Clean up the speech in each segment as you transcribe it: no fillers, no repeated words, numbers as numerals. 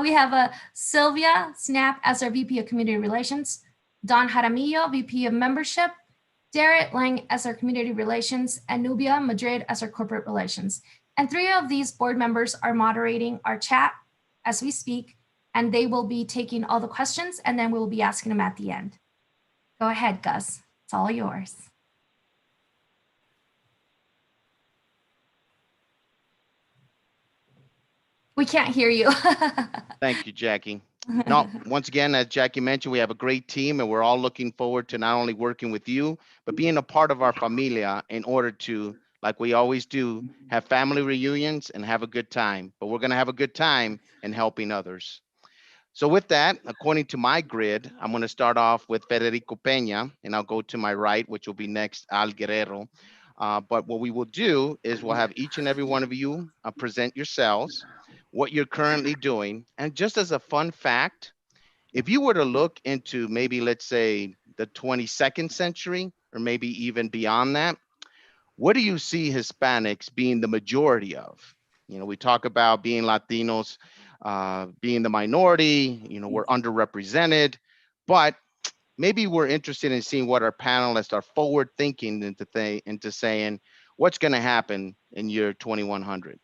We have Sylvia Snap as our VP of Community Relations, Don Jaramillo, VP of Membership, Darrett Lang as our Community Relations, and Nubia Madrid as our Corporate Relations. And 3 of these board members are moderating our chat as we speak, and they will be taking all the questions, and then we will be asking them at the end. Go ahead, Gus. It's all yours. We can't hear you. Thank you, Jackie. No, once again, as Jackie mentioned, we have a great team, and we're all looking forward to not only working with you, but being a part of our familia in order to, like we always do, have family reunions and have a good time. But we're going to have a good time in helping others. So with that, according to my grid, I'm going to start off with Federico Peña, and I'll go to my right, which will be next Al Guerrero. But what we will do is we'll have each and every one of you present yourselves, what you're currently doing. And just as a fun fact, if you were to look into maybe, let's say, the 22nd century, or maybe even beyond that, what do you see Hispanics being the majority of? You know, we talk about being Latinos, being the minority, you know, we're underrepresented, but maybe we're interested in seeing what our panelists are forward thinking into saying what's going to happen in year 2100.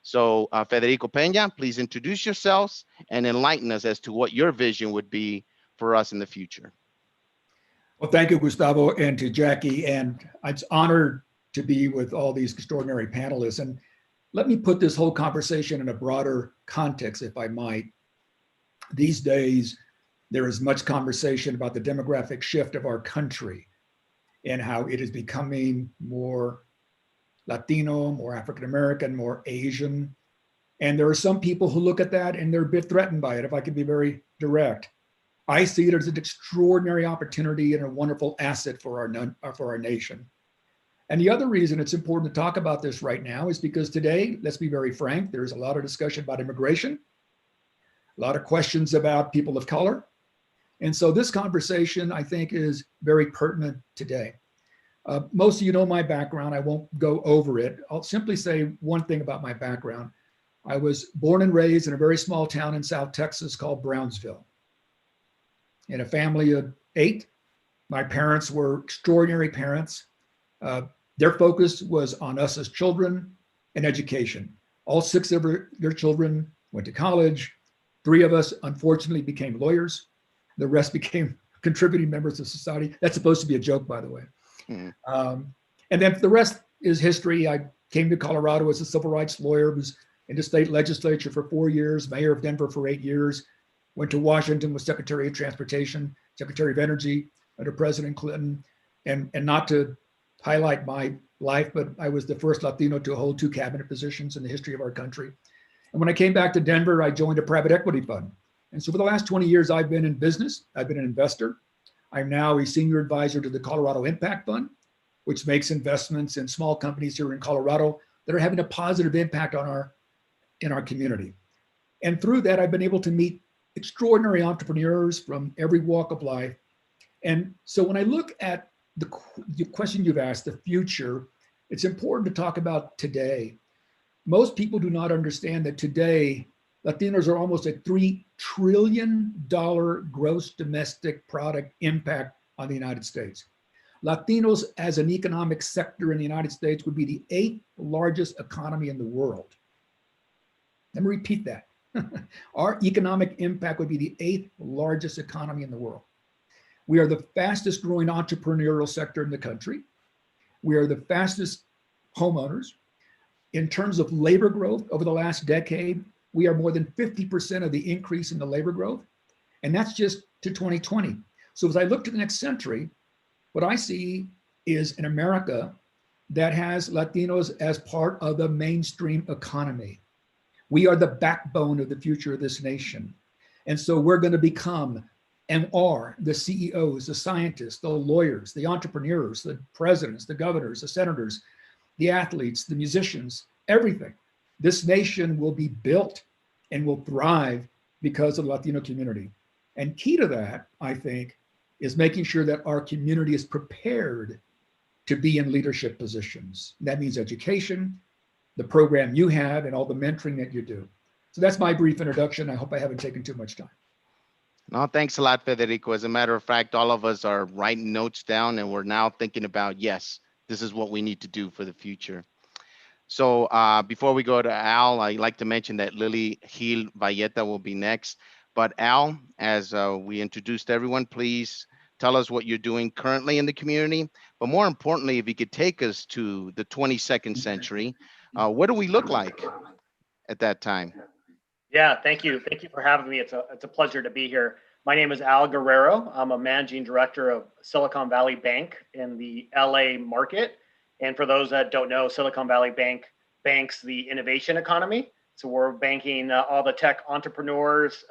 So Federico Peña, please introduce yourselves and enlighten us as to what your vision would be for us in the future. Well, thank you, Gustavo, and to Jackie. And it's honored to be with all these extraordinary panelists. And let me put this whole conversation in a broader context, if I might. These days, there is much conversation about the demographic shift of our country and how it is becoming more Latino, more African-American, more Asian. And there are some people who look at that and they're a bit threatened by it, if I can be very direct. I see it as an extraordinary opportunity and a wonderful asset for our nation. And the other reason it's important to talk about this right now is because today, let's be very frank, there's a lot of discussion about immigration, a lot of questions about people of color. And so this conversation, I think, is very pertinent today. Most of you know my background. I won't go over it. I'll simply say one thing about my background. I was born and raised in a very small town in South Texas called Brownsville. In a family of 8, my parents were extraordinary parents. Their focus was on us as children and education. All 6 of their children went to college. 3 of us, unfortunately, became lawyers. The rest became contributing members of society. That's supposed to be a joke, by the way. And then the rest is history. I came to Colorado as a civil rights lawyer, was in the state legislature for 4 years, mayor of Denver for 8 years, went to Washington, was Secretary of Transportation, Secretary of Energy under President Clinton. And not to highlight my life, but I was the first Latino to hold 2 cabinet positions in the history of our country. And when I came back to Denver, I joined a private equity fund. And so for the last 20 years, I've been in business. I've been an investor. I'm now a senior advisor to the Colorado Impact Fund, which makes investments in small companies here in Colorado that are having a positive impact on in our community. And through that, I've been able to meet extraordinary entrepreneurs from every walk of life. And so when I look at the question you've asked, the future, it's important to talk about today. Most people do not understand that today, Latinos are almost a $3 trillion gross domestic product impact on the United States. Latinos as an economic sector in the United States would be the 8th largest economy in the world. Let me repeat that. Our economic impact would be the 8th largest economy in the world. We are the fastest growing entrepreneurial sector in the country. We are the fastest homeowners. In terms of labor growth over the last decade, we are more than 50% of the increase in the labor growth. And that's just to 2020. So as I look to the next century, what I see is an America that has Latinos as part of the mainstream economy. We are the backbone of the future of this nation. And so we're going to become and are the CEOs, the scientists, the lawyers, the entrepreneurs, the presidents, the governors, the senators, the athletes, the musicians, everything. This nation will be built and will thrive because of the Latino community. And key to that, I think, is making sure that our community is prepared to be in leadership positions. That means education, the program you have, and all the mentoring that you do. So that's my brief introduction. I hope I haven't taken too much time. No, thanks a lot, Federico. As a matter of fact, all of us are writing notes down and we're now thinking about, yes, this is what we need to do for the future. So before we go to Al, I'd like to mention that Lily Gil Valletta will be next. But Al, as we introduced everyone, please tell us what you're doing currently in the community. But more importantly, if you could take us to the 22nd century, what do we look like at that time? Yeah, thank you. Thank you for having me. It's a pleasure to be here. My name is Al Guerrero. I'm a managing director of Silicon Valley Bank in the LA market. And for those that don't know, Silicon Valley Bank banks the innovation economy. So we're banking all the tech entrepreneurs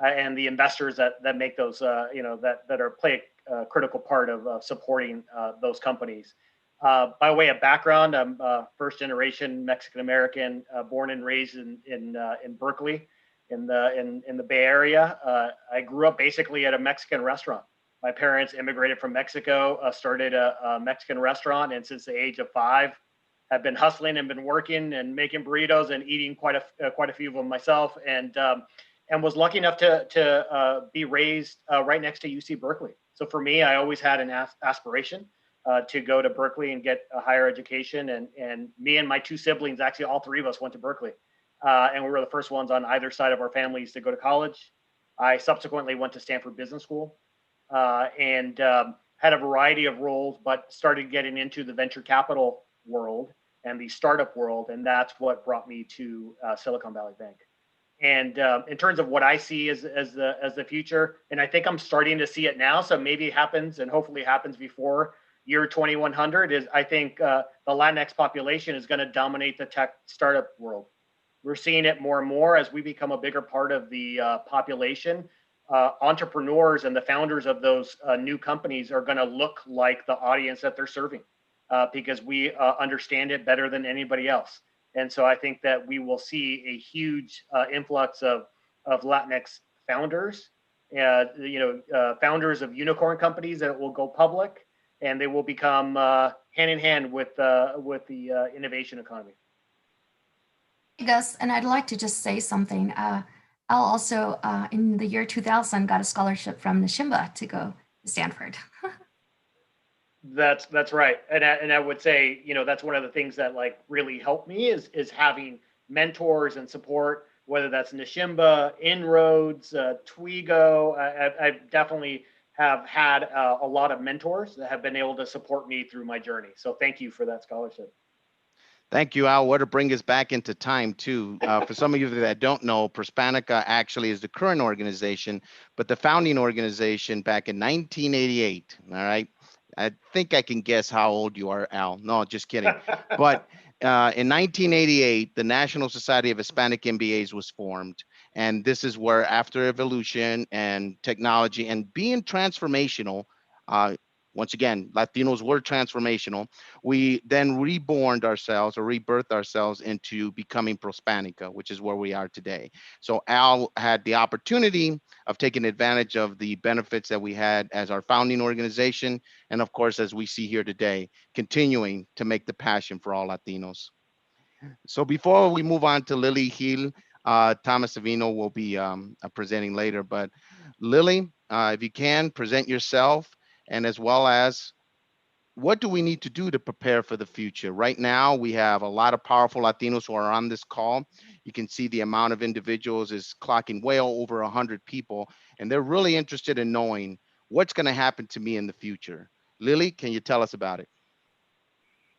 and the investors that make those, play a critical part of supporting those companies. By way of background, I'm first generation Mexican American, born and raised in Berkeley, in the Bay Area. I grew up basically at a Mexican restaurant. My parents immigrated from Mexico, started a Mexican restaurant, and since the age of 5, have been hustling and been working and making burritos and eating quite a few of them myself, and was lucky enough to be raised right next to UC Berkeley. So for me, I always had an aspiration to go to Berkeley and get a higher education. And me and my 2 siblings, actually all 3 of us went to Berkeley. And we were the first ones on either side of our families to go to college. I subsequently went to Stanford Business School and had a variety of roles, but started getting into the venture capital world and the startup world. And that's what brought me to Silicon Valley Bank. And in terms of what I see as the future, and I think I'm starting to see it now, so maybe it happens and hopefully happens before year 2100, is I think the Latinx population is going to dominate the tech startup world. We're seeing it more and more as we become a bigger part of the population. Entrepreneurs and the founders of those new companies are going to look like the audience that they're serving because we understand it better than anybody else. And so I think that we will see a huge influx of Latinx founders, founders of unicorn companies that will go public, and they will become hand in hand with the innovation economy. Hey, Gus, and I'd like to just say something. Al also, in the year 2000, got a scholarship from Nishimba to go to Stanford. That's right, and I would say, that's one of the things that like really helped me is having mentors and support, whether that's Nishimba, Inroads, Twigo. I definitely have had a lot of mentors that have been able to support me through my journey. So thank you for that scholarship. Thank you, Al. What to bring us back into time too. For some of you that don't know, Prospanica actually is the current organization, but the founding organization back in 1988. All right. I think I can guess how old you are, Al. No, just kidding. But in 1988, the National Society of Hispanic MBAs was formed. And this is where, after evolution and technology and being transformational, once again, Latinos were transformational. We then rebirthed ourselves into becoming Prospanica, which is where we are today. So Al had the opportunity of taking advantage of the benefits that we had as our founding organization. And of course, as we see here today, continuing to make the passion for all Latinos. So before we move on to Lily Gil, Thomas Savino will be presenting later. But Lily, if you can, present yourself, and as well as what do we need to do to prepare for the future? Right now, we have a lot of powerful Latinos who are on this call. You can see the amount of individuals is clocking well over 100 people, and they're really interested in knowing what's going to happen to me in the future. Lily, can you tell us about it?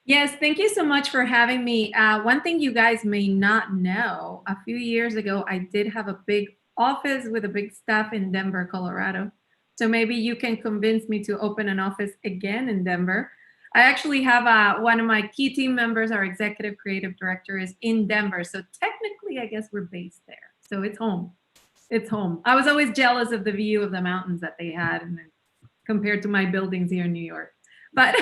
Yes, thank you so much for having me. One thing you guys may not know, a few years ago, I did have a big office with a big staff in Denver, Colorado. So maybe you can convince me to open an office again in Denver. I actually have one of my key team members, our executive creative director, is in Denver. So technically, I guess we're based there. So it's home. It's home. I was always jealous of the view of the mountains that they had and compared to my buildings here in New York. But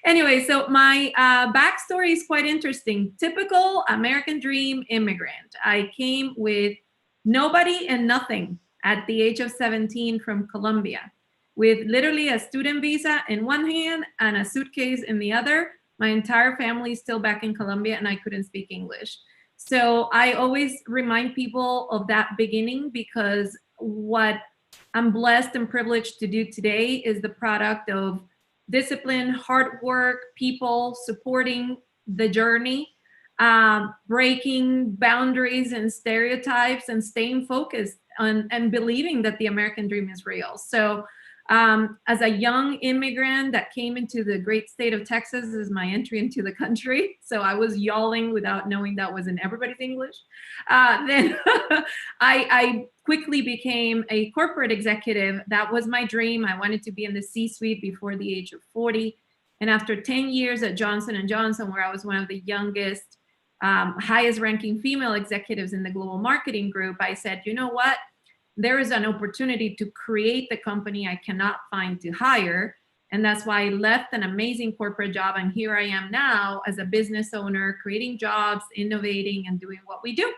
anyway, so my backstory is quite interesting. Typical American dream immigrant. I came with nobody and nothing at the age of 17 from Colombia, with literally a student visa in one hand and a suitcase in the other. My entire family is still back in Colombia, and I couldn't speak English. So I always remind people of that beginning, because what I'm blessed and privileged to do today is the product of discipline, hard work, people supporting the journey, breaking boundaries and stereotypes, and staying focused on and believing that the American dream is real. So as a young immigrant that came into the great state of Texas as my entry into the country, so I was yawling without knowing that was in everybody's English. Then I quickly became a corporate executive. That was my dream. I wanted to be in the C-suite before the age of 40. And after 10 years at Johnson & Johnson, where I was one of the youngest, highest ranking female executives in the global marketing group, I said, you know what? There is an opportunity to create the company I cannot find to hire. And that's why I left an amazing corporate job. And here I am now as a business owner, creating jobs, innovating, and doing what we do.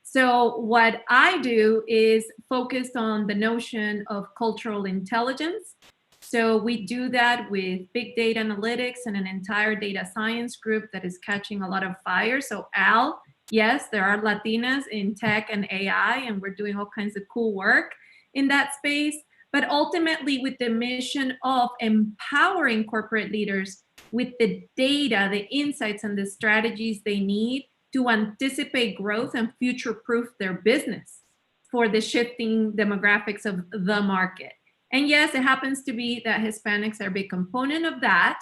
So what I do is focus on the notion of cultural intelligence. So we do that with big data analytics and an entire data science group that is catching a lot of fire. So Al, yes, there are Latinas in tech and AI, and we're doing all kinds of cool work in that space, but ultimately with the mission of empowering corporate leaders with the data, the insights, and the strategies they need to anticipate growth and future-proof their business for the shifting demographics of the market. And yes, it happens to be that Hispanics are a big component of that.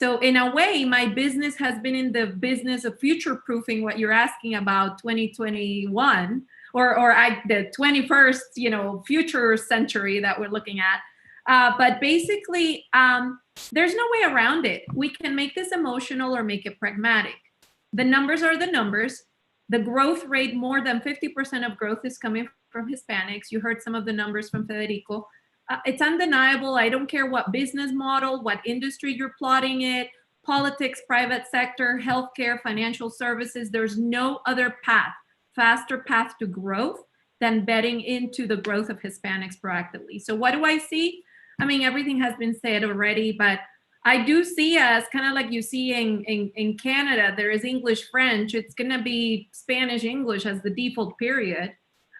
So in a way, my business has been in the business of future-proofing what you're asking about 2021 or the 21st, future century that we're looking at. But basically, there's no way around it. We can make this emotional or make it pragmatic. The numbers are the numbers. The growth rate, more than 50% of growth is coming from Hispanics. You heard some of the numbers from Federico. It's undeniable. I don't care what business model, what industry you're plotting it, politics, private sector, healthcare, financial services. There's no other path, faster path to growth than betting into the growth of Hispanics proactively. So what do I see? I mean, everything has been said already, but I do see us kind of like you see in Canada, there is English, French. It's going to be Spanish, English as the default period.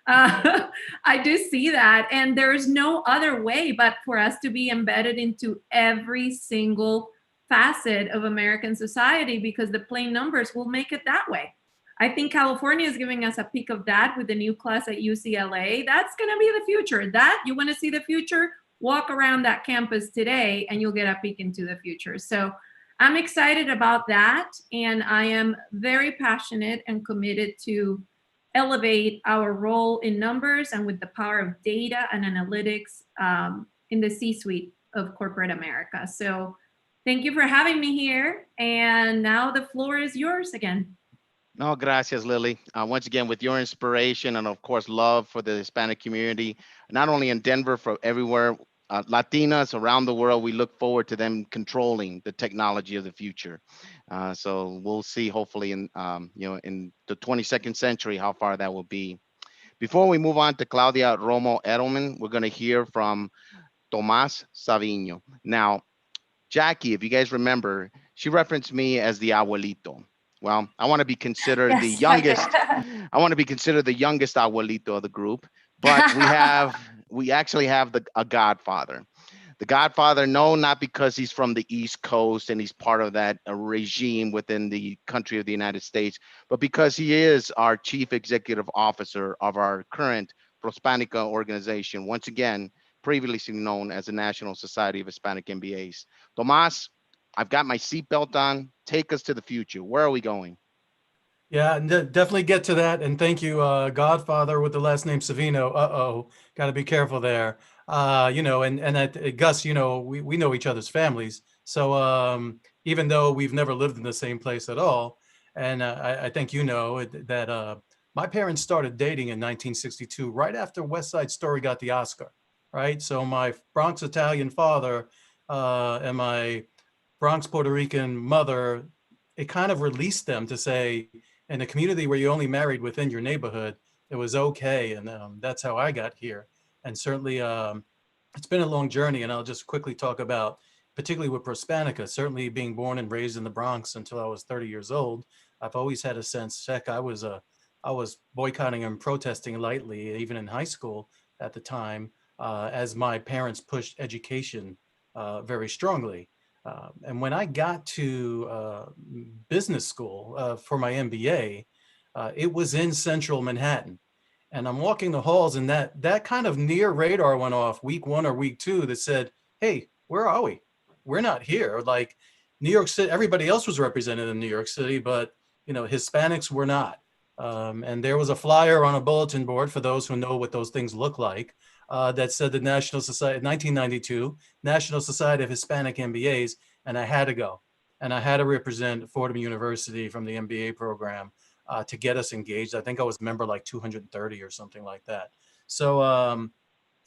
I do see that. And there's no other way but for us to be embedded into every single facet of American society, because the plain numbers will make it that way. I think California is giving us a peek of that with the new class at UCLA. That's going to be the future. That you want to see the future? Walk around that campus today and you'll get a peek into the future. So I'm excited about that. And I am very passionate and committed to elevate our role in numbers and with the power of data and analytics in the C-suite of corporate America. So thank you for having me here. And now the floor is yours again. No, gracias, Lily. Once again, with your inspiration and of course, love for the Hispanic community, not only in Denver, for everywhere, Latinas around the world, we look forward to them controlling the technology of the future. So we'll see, hopefully, in in the 22nd century, how far that will be. Before we move on to Claudia Romo Edelman, we're going to hear from Tomas Savino. Now, Jackie, if you guys remember, she referenced me as the abuelito. Well, I want to be considered the youngest. I want to be considered the youngest abuelito of the group, but we actually have a godfather. The godfather, no, not because he's from the East Coast and he's part of that regime within the country of the United States, but because he is our chief executive officer of our current Prospanica organization, once again, previously known as the National Society of Hispanic MBAs. Tomas, I've got my seatbelt on. Take us to the future. Where are we going? Yeah, definitely get to that. And thank you, Godfather with the last name Savino. Got to be careful there. And Gus, we know each other's families. So even though we've never lived in the same place at all, and I think that my parents started dating in 1962, right after West Side Story got the Oscar, right? So my Bronx Italian father and my Bronx Puerto Rican mother, it kind of released them to say, in a community where you only married within your neighborhood, it was okay. And that's how I got here. And certainly it's been a long journey. And I'll just quickly talk about, particularly with Prospanica, certainly being born and raised in the Bronx until I was 30 years old. I've always had a sense, heck, I was boycotting and protesting lightly, even in high school at the time, as my parents pushed education very strongly. And when I got to business school for my MBA, it was in central Manhattan. And I'm walking the halls, and that kind of near radar went off week 1 or week 2 that said, hey, where are we? We're not here. Like New York City, everybody else was represented in New York City, but Hispanics were not. And there was a flyer on a bulletin board, for those who know what those things look like, that said the National Society, 1992, National Society of Hispanic MBAs, and I had to go. And I had to represent Fordham University from the MBA program to get us engaged. I think I was member like 230 or something like that. So,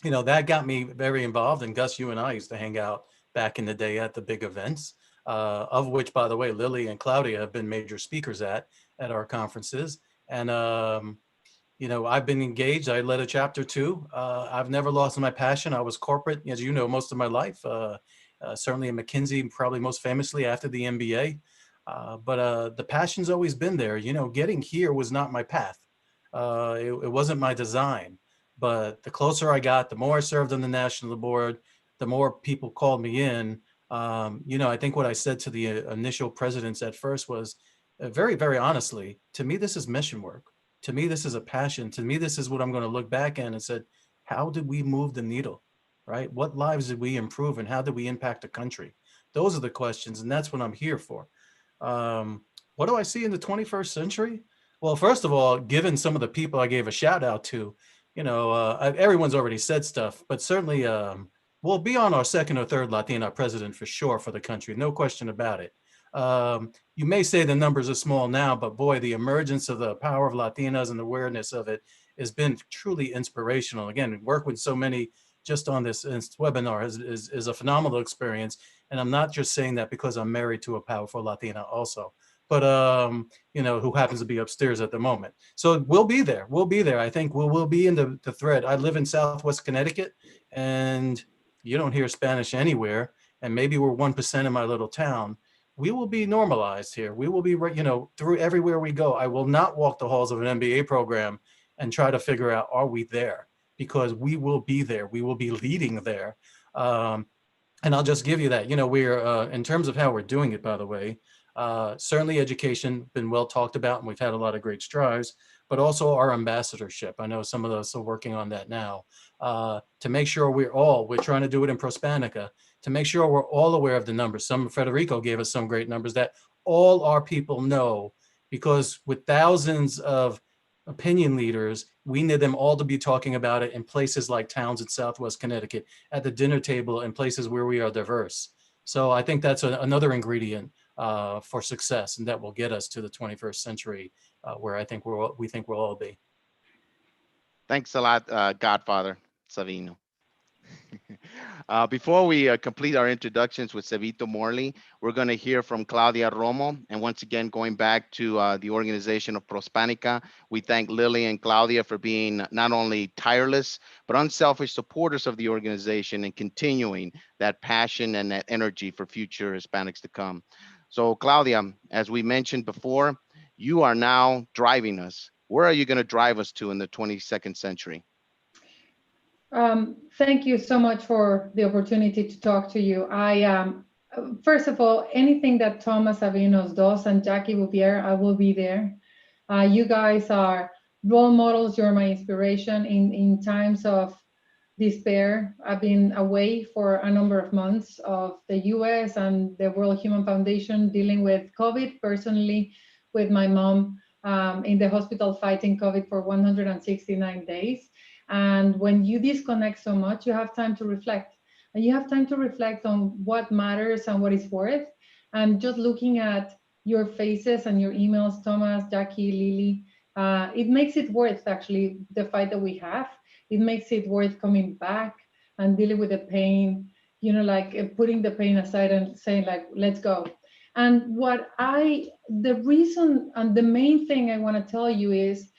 that got me very involved. And Gus, you and I used to hang out back in the day at the big events, of which, by the way, Lily and Claudia have been major speakers at our conferences. And, I've been engaged. I led a chapter 2. I've never lost my passion. I was corporate, as you know, most of my life, certainly at McKinsey, probably most famously after the MBA. But the passion's always been there. Getting here was not my path. It wasn't my design. But the closer I got, the more I served on the national board, the more people called me in. I think what I said to the initial presidents at first was very, very honestly, to me, this is mission work. To me, this is a passion. To me, this is what I'm going to look back at and said, how did we move the needle, right? What lives did we improve and how did we impact the country? Those are the questions, and that's what I'm here for. What do I see in the 21st century? Well, first of all, given some of the people I gave a shout out to, everyone's already said stuff, but certainly we'll be on our second or third Latina president for sure for the country. No question about it. You may say the numbers are small now, but boy, the emergence of the power of Latinas and the awareness of it has been truly inspirational. Again, work with so many just on this webinar is a phenomenal experience. And I'm not just saying that because I'm married to a powerful Latina also, but who happens to be upstairs at the moment. So we'll be there. We'll be there. I think we'll be in the thread. I live in Southwest Connecticut, and you don't hear Spanish anywhere. And maybe we're 1% in my little town. We will be normalized here. We will be, through everywhere we go. I will not walk the halls of an MBA program and try to figure out, are we there? Because we will be there. We will be leading there. And I'll just give you that. We're, in terms of how we're doing it, by the way, certainly education been well talked about, and we've had a lot of great strides, but also our ambassadorship. I know some of us are working on that now, to make sure we're trying to do it in Prospanica, to make sure we're all aware of the numbers. Federico gave us some great numbers that all our people know, because with thousands of opinion leaders, we need them all to be talking about it in places like towns in Southwest Connecticut, at the dinner table, in places where we are diverse. So I think that's another ingredient for success, and that will get us to the 21st century, where I think we think we'll all be. Thanks a lot, Godfather Savino. Before we complete our introductions with Cevito Morley, we're going to hear from Claudia Romo. And once again, going back to the organization of Prospanica, we thank Lily and Claudia for being not only tireless, but unselfish supporters of the organization and continuing that passion and that energy for future Hispanics to come. So Claudia, as we mentioned before, you are now driving us. Where are you going to drive us to in the 22nd century? Thank you so much for the opportunity to talk to you. First of all, anything that Thomas Savinos does and Jackie Bouvier, I will be there. You guys are role models. You're my inspiration in times of despair. I've been away for a number of months of the US and the World Human Foundation dealing with COVID, personally with my mom in the hospital fighting COVID for 169 days. And when you disconnect so much, you have time to reflect. And you have time to reflect on what matters and what is worth. And just looking at your faces and your emails, Thomas, Jackie, Lily, it makes it worth actually the fight that we have. It makes it worth coming back and dealing with the pain, like putting the pain aside and saying like, let's go. And the reason and the main thing I want to tell you is,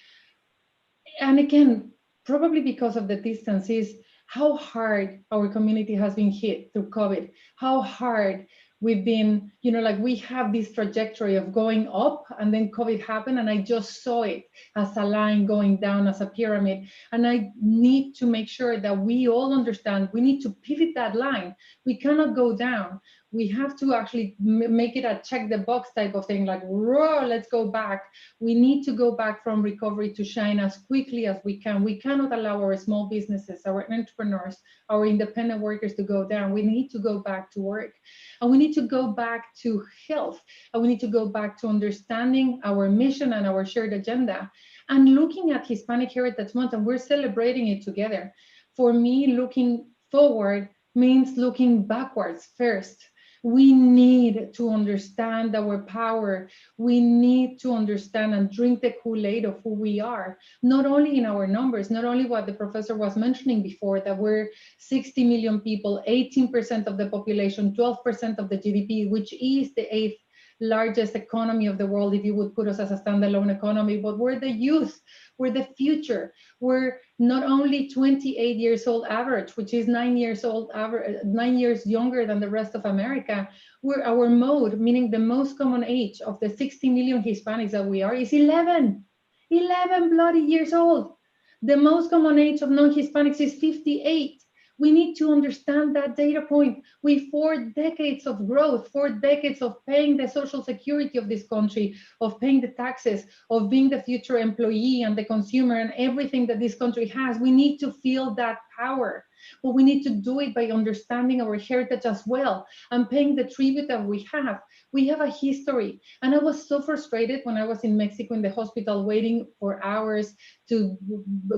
and again, probably because of the distance, is how hard our community has been hit through COVID, how hard We've been, you know, like we have this trajectory of going up, and then COVID happened, and I just saw it as a line going down, as a pyramid. And I need to make sure that we all understand we need to pivot that line. We cannot go down. We have to actually make it a check the box type of thing, like, whoa, let's go back. We need to go back from recovery to shine as quickly as we can. We cannot allow our small businesses, our entrepreneurs, our independent workers to go down. We need to go back to work, and we need to go back to health, and we need to go back to understanding our mission and our shared agenda, and looking at Hispanic Heritage Month, and we're celebrating it together. For me, looking forward means looking backwards first. We need to understand our power. We need to understand and drink the Kool-Aid of who we are, not only in our numbers, not only what the professor was mentioning before, that we're 60 million people, 18% of the population, 12% of the GDP, which is the 8th largest economy of the world if you would put us as a standalone economy, but we're the youth, we're the future. We're not only 28 years old average, which is 9 years old average, 9 years younger than the rest of America. We're our mode, meaning the most common age of the 60 million Hispanics that we are, is 11 bloody years old. The most common age of non-Hispanics is 58. We need to understand that data point. We 4 decades of growth, 4 decades of paying the social security of this country, of paying the taxes, of being the future employee and the consumer and everything that this country has. We need to feel that power, but we need to do it by understanding our heritage as well and paying the tribute that we have. We have a history, and I was so frustrated when I was in Mexico in the hospital waiting for hours to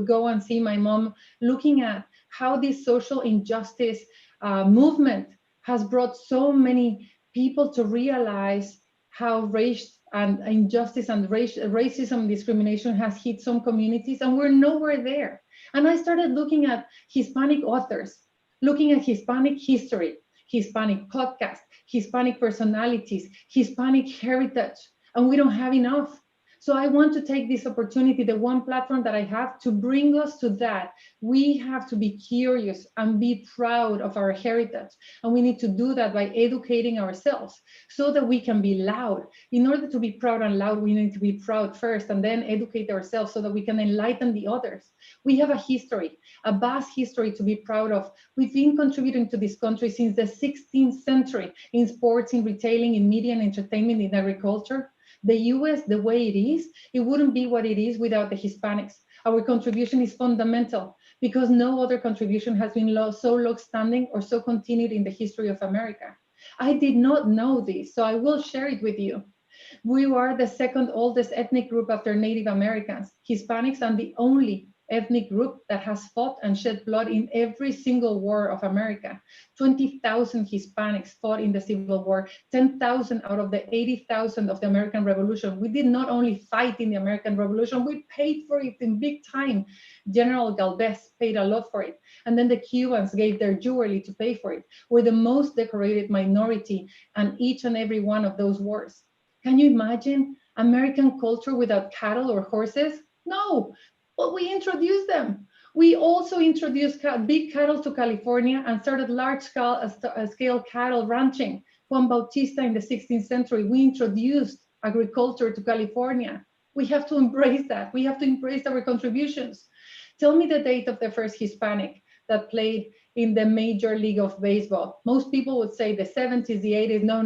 go and see my mom, looking at how this social injustice movement has brought so many people to realize how race and injustice and racism and discrimination has hit some communities, and we're nowhere there. And I started looking at Hispanic authors, looking at Hispanic history, Hispanic podcasts, Hispanic personalities, Hispanic heritage, and we don't have enough. So I want to take this opportunity, the one platform that I have, to bring us to that. We have to be curious and be proud of our heritage. And we need to do that by educating ourselves so that we can be loud. In order to be proud and loud, we need to be proud first and then educate ourselves so that we can enlighten the others. We have a history, a vast history to be proud of. We've been contributing to this country since the 16th century in sports, in retailing, in media and entertainment, in agriculture. The US, the way it is, it wouldn't be what it is without the Hispanics. Our contribution is fundamental because no other contribution has been so long-standing or so continued in the history of America. I did not know this, so I will share it with you. We are the second oldest ethnic group after Native Americans, Hispanics, and the only ethnic group that has fought and shed blood in every single war of America. 20,000 Hispanics fought in the Civil War, 10,000 out of the 80,000 of the American Revolution. We did not only fight in the American Revolution, we paid for it in big time. General Galvez paid a lot for it. And then the Cubans gave their jewelry to pay for it. We're the most decorated minority in each and every one of those wars. Can you imagine American culture without cattle or horses? No. But we introduced them. We also introduced big cattle to California and started large-scale cattle ranching. Juan Bautista in the 16th century, we introduced agriculture to California. We have to embrace that. We have to embrace our contributions. Tell me the date of the first Hispanic that played in the Major League of Baseball. Most people would say the 70s, the 80s. No.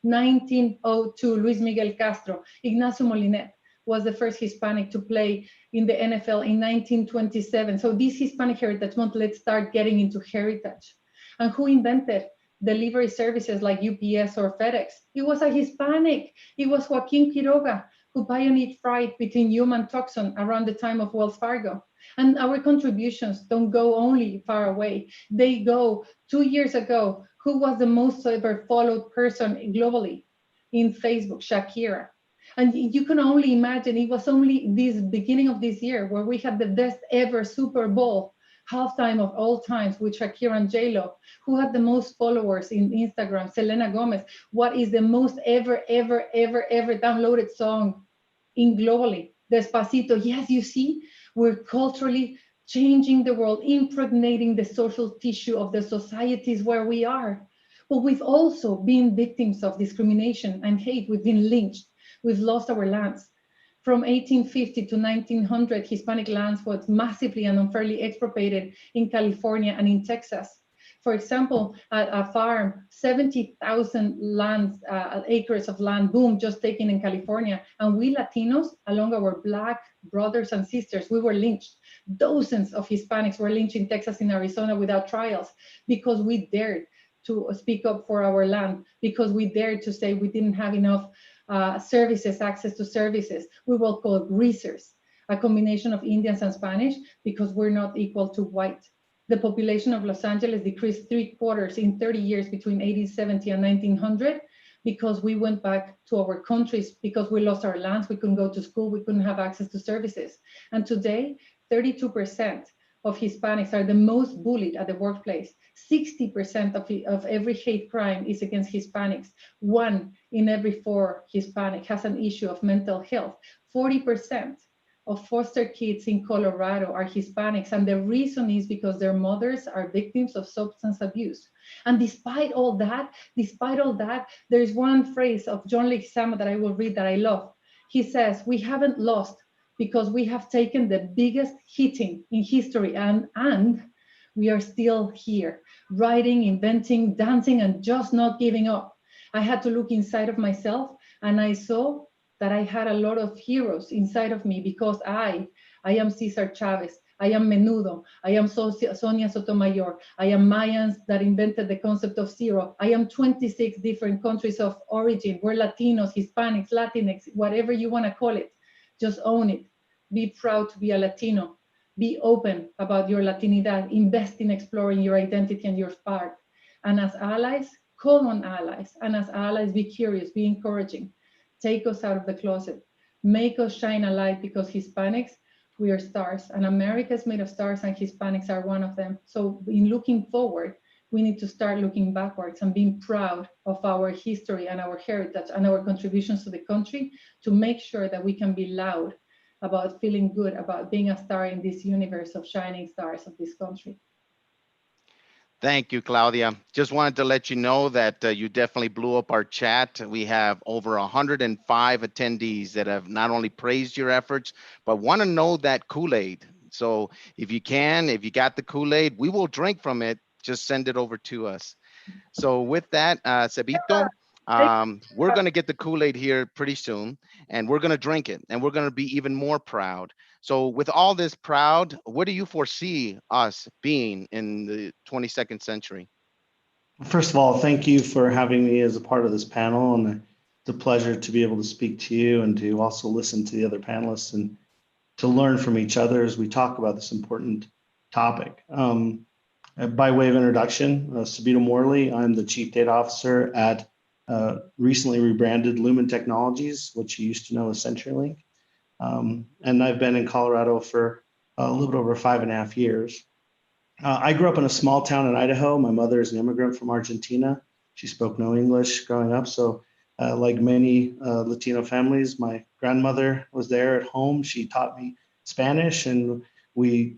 1902, Luis Miguel Castro. Ignacio Molinet was the first Hispanic to play in the NFL in 1927. So this Hispanic Heritage Month, let's start getting into heritage. And who invented delivery services like UPS or FedEx? It was a Hispanic. It was Joaquin Quiroga, who pioneered freight between Yuma and Tucson around the time of Wells Fargo. And our contributions don't go only far away. They go 2 years ago. Who was the most ever followed person globally in Facebook? Shakira. And you can only imagine, it was only this beginning of this year where we had the best ever Super Bowl halftime of all times with Shakira and J-Lo. Who had the most followers in Instagram? Selena Gomez. What is the most ever downloaded song in globally? Despacito. Yes, you see, we're culturally changing the world, impregnating the social tissue of the societies where we are. But we've also been victims of discrimination and hate. We've been lynched. We've lost our lands. From 1850 to 1900, Hispanic lands was massively and unfairly expropriated in California and in Texas. For example, at a farm, 70,000 acres of land, boom, just taken in California. And we Latinos, along our Black brothers and sisters, we were lynched. Dozens of Hispanics were lynched in Texas and Arizona without trials because we dared to speak up for our land, because we dared to say we didn't have enough services, access to services. We were called greasers, a combination of Indians and Spanish, because we're not equal to white. The population of Los Angeles decreased 3/4 in 30 years between 1870 and 1900 because we went back to our countries, because we lost our lands, we couldn't go to school, we couldn't have access to services. And today, 32% of Hispanics are the most bullied at the workplace. 60% of every hate crime is against Hispanics. 1 in every 4 Hispanic has an issue of mental health. 40% of foster kids in Colorado are Hispanics, and the reason is because their mothers are victims of substance abuse. And despite all that, there is one phrase of John Leguizamo that I will read that I love. He says, "We haven't lost because we have taken the biggest hitting in history, and we are still here, writing, inventing, dancing, and just not giving up." I had to look inside of myself, and I saw that I had a lot of heroes inside of me, because I am Cesar Chavez, I am Menudo, I am Sonia Sotomayor, I am Mayans that invented the concept of zero, I am 26 different countries of origin. We're Latinos, Hispanics, Latinx, whatever you want to call it. Just own it. Be proud to be a Latino. Be open about your Latinidad. Invest in exploring your identity and your spark. And as allies, call on allies. And as allies, be curious, be encouraging. Take us out of the closet. Make us shine a light, because Hispanics, we are stars. And America is made of stars, and Hispanics are one of them. So in looking forward, we need to start looking backwards and being proud of our history and our heritage and our contributions to the country, to make sure that we can be loud about feeling good about being a star in this universe of shining stars of this country. Thank you, Claudia. Just wanted to let you know that you definitely blew up our chat. We have over 105 attendees that have not only praised your efforts, but want to know that Kool-Aid. So if you got the Kool-Aid, we will drink from it. Just send it over to us. So with that, Cebito, we're going to get the Kool-Aid here pretty soon, and we're going to drink it, and we're going to be even more proud. So with all this proud, what do you foresee us being in the 22nd century? First of all, thank you for having me as a part of this panel, and it's a pleasure to be able to speak to you and to also listen to the other panelists and to learn from each other as we talk about this important topic. By way of introduction, Sabito Morley, I'm the Chief Data Officer at recently rebranded Lumen Technologies, which you used to know as CenturyLink. And I've been in Colorado for a little bit over 5.5 years. I grew up in a small town in Idaho. My mother is an immigrant from Argentina. She spoke no English growing up. So like many Latino families, my grandmother was there at home. She taught me Spanish, and I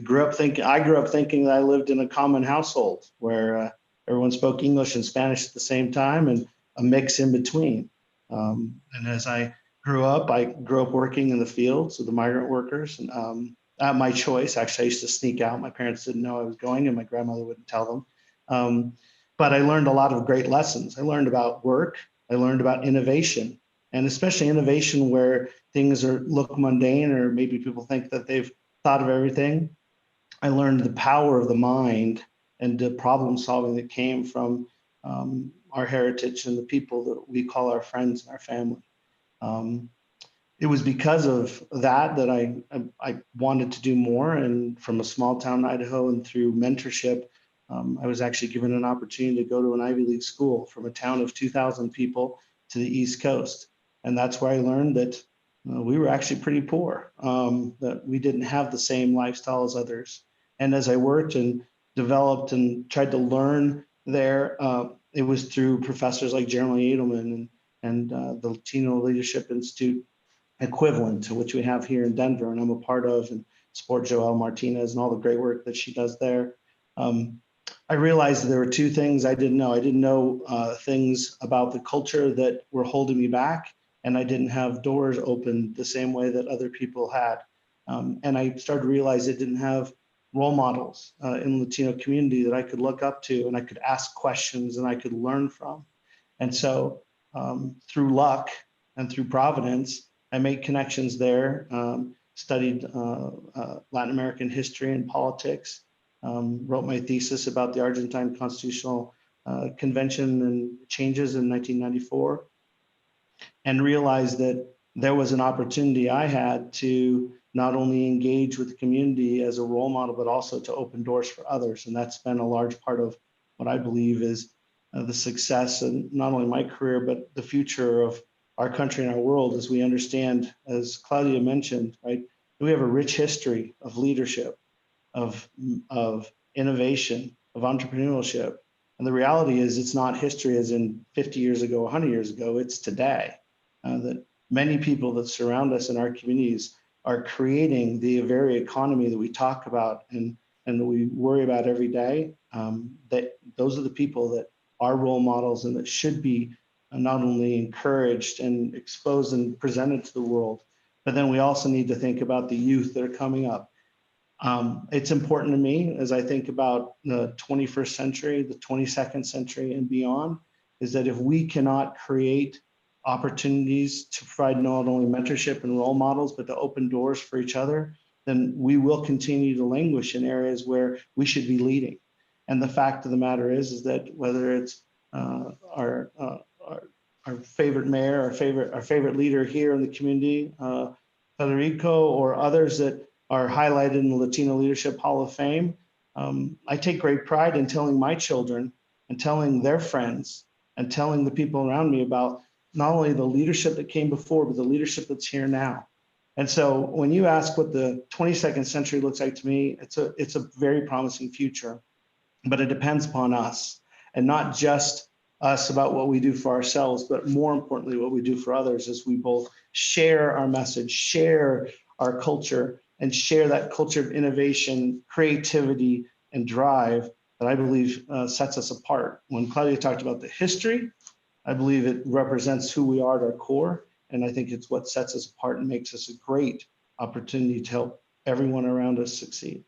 grew up thinking that I lived in a common household where everyone spoke English and Spanish at the same time, and a mix in between. And as I grew up working in the fields with the migrant workers, and at my choice. Actually, I used to sneak out. My parents didn't know I was going, and my grandmother wouldn't tell them. But I learned a lot of great lessons. I learned about work. I learned about innovation, and especially innovation where things look mundane, or maybe people think that they've thought of everything. I learned the power of the mind and the problem solving that came from our heritage and the people that we call our friends and our family. It was because of that I wanted to do more. And from a small town in Idaho and through mentorship, I was actually given an opportunity to go to an Ivy League school from a town of 2,000 people to the East Coast. And that's where I learned that we were actually pretty poor, that we didn't have the same lifestyle as others. And as I worked and developed and tried to learn there, it was through professors like Jeremy Edelman and the Latino Leadership Institute equivalent to which we have here in Denver, and I'm a part of, and support Joelle Martinez and all the great work that she does there. I realized there were two things I didn't know. I didn't know things about the culture that were holding me back, and I didn't have doors open the same way that other people had. And I started to realize I didn't have role models in the Latino community that I could look up to, and I could ask questions and I could learn from. And so through luck and through providence, I made connections there, studied Latin American history and politics, wrote my thesis about the Argentine Constitutional Convention and changes in 1994, and realized that there was an opportunity I had to not only engage with the community as a role model, but also to open doors for others. And that's been a large part of what I believe is the success and not only my career, but the future of our country and our world, as we understand, as Claudia mentioned, right? We have a rich history of leadership, of innovation, of entrepreneurship. And the reality is it's not history as in 50 years ago, 100 years ago, it's today. That many people that surround us in our communities are creating the very economy that we talk about and that we worry about every day. That those are the people that are role models and that should be not only encouraged and exposed and presented to the world, but then we also need to think about the youth that are coming up. It's important to me as I think about the 21st century, the 22nd century and beyond, is that if we cannot create opportunities to provide not only mentorship and role models, but to open doors for each other, then we will continue to languish in areas where we should be leading. And the fact of the matter is that whether it's our favorite mayor, our favorite leader here in the community, Federico, or others that are highlighted in the Latino Leadership Hall of Fame, I take great pride in telling my children and telling their friends and telling the people around me about not only the leadership that came before, but the leadership that's here now. And so when you ask what the 22nd century looks like to me, it's a very promising future, but it depends upon us, and not just us about what we do for ourselves, but more importantly, what we do for others as we both share our message, share our culture, and share that culture of innovation, creativity, and drive that I believe sets us apart. When Claudia talked about the history, I believe it represents who we are at our core. And I think it's what sets us apart and makes us a great opportunity to help everyone around us succeed.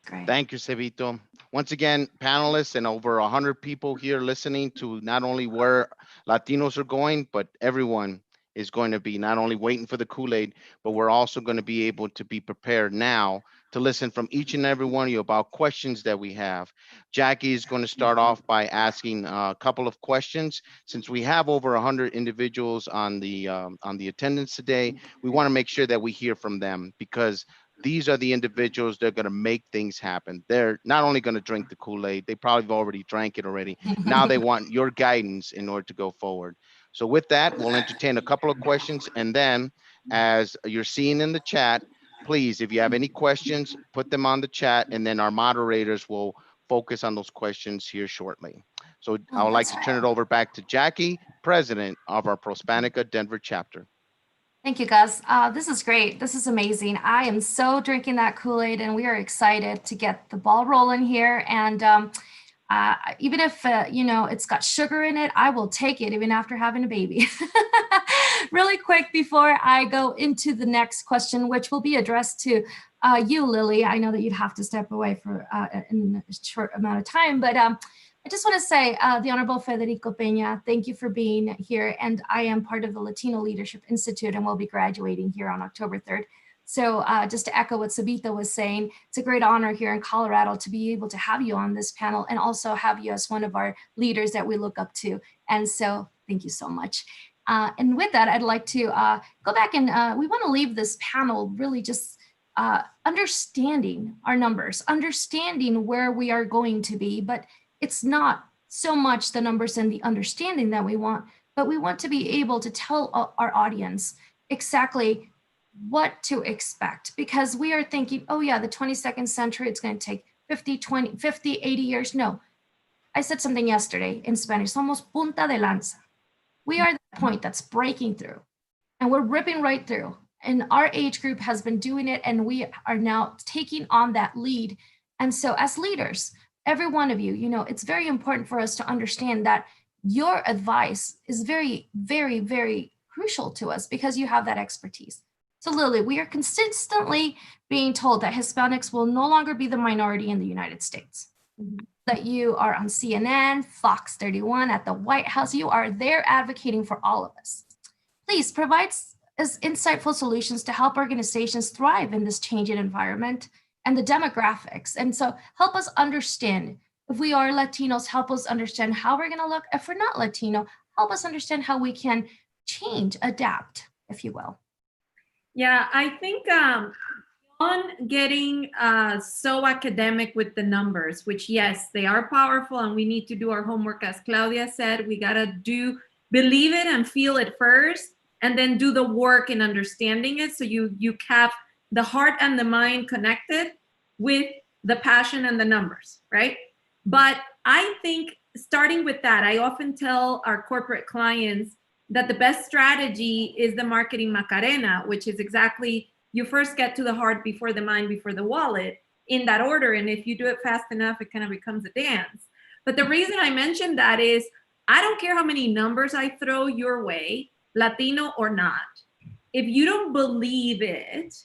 Great. Thank you, Cevito. Once again, panelists and over 100 people here listening to not only where Latinos are going, but everyone is going to be not only waiting for the Kool-Aid, but we're also going to be able to be prepared now to listen from each and every one of you about questions that we have. Jackie is going to start off by asking a couple of questions. Since we have over 100 individuals on the attendance today, we want to make sure that we hear from them, because these are the individuals that are going to make things happen. They're not only going to drink the Kool-Aid, they probably have already drank it already. Now they want your guidance in order to go forward. So with that, we'll entertain a couple of questions. And then as you're seeing in the chat, please, if you have any questions, put them on the chat, and then our moderators will focus on those questions here shortly. So I would like to turn it over back to Jackie, president of our Prospanica Denver chapter. Thank you, Gus. This is great. This is amazing. I am so drinking that Kool-Aid, and we are excited to get the ball rolling here. And even if, it's got sugar in it, I will take it even after having a baby. Really quick before I go into the next question, which will be addressed to you, Lily. I know that you'd have to step away for in a short amount of time, but I just want to say, the Honorable Federico Peña, thank you for being here. And I am part of the Latino Leadership Institute, and we'll be graduating here on October 3rd. So just to echo what Cevito was saying, it's a great honor here in Colorado to be able to have you on this panel and also have you as one of our leaders that we look up to. And so thank you so much. And with that, I'd like to go back and we want to leave this panel really just understanding our numbers, understanding where we are going to be, but it's not so much the numbers and the understanding that we want, but we want to be able to tell our audience exactly what to expect, because we are thinking, oh yeah, the 22nd century, it's going to take 50, 80 years. No, I said something yesterday in Spanish, somos punta de lanza. We are the point that's breaking through, and we're ripping right through. And our age group has been doing it, and we are now taking on that lead. And so as leaders, every one of you, it's very important for us to understand that your advice is very, very, very crucial to us because you have that expertise. So Lily, we are consistently being told that Hispanics will no longer be the minority in the United States. That you are on CNN, Fox 31, at the White House. You are there advocating for all of us. Please provide us insightful solutions to help organizations thrive in this changing environment and the demographics. And so help us understand, if we are Latinos, help us understand how we're going to look. If we're not Latino, help us understand how we can change, adapt, if you will. Yeah, I think on getting so academic with the numbers, which yes, they are powerful and we need to do our homework. As Claudia said, we got to believe it and feel it first, and then do the work in understanding it. So you have the heart and the mind connected with the passion and the numbers, right? But I think starting with that, I often tell our corporate clients that the best strategy is the marketing Macarena, which is exactly, you first get to the heart before the mind, before the wallet, in that order. And if you do it fast enough, it kind of becomes a dance. But the reason I mentioned that is, I don't care how many numbers I throw your way, Latino or not. If you don't believe it,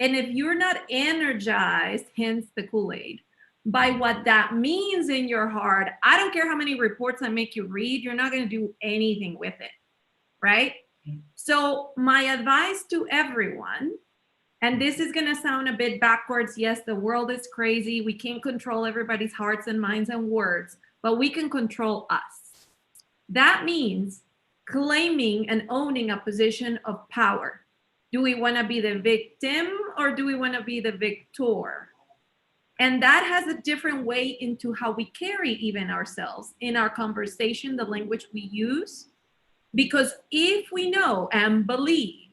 and if you're not energized, hence the Kool-Aid, by what that means in your heart, I don't care how many reports I make you read, you're not going to do anything with it. Right? So my advice to everyone, and this is going to sound a bit backwards. Yes, the world is crazy. We can't control everybody's hearts and minds and words, but we can control us. That means claiming and owning a position of power. Do we want to be the victim or do we want to be the victor? And that has a different way into how we carry even ourselves in our conversation, the language we use. Because if we know and believe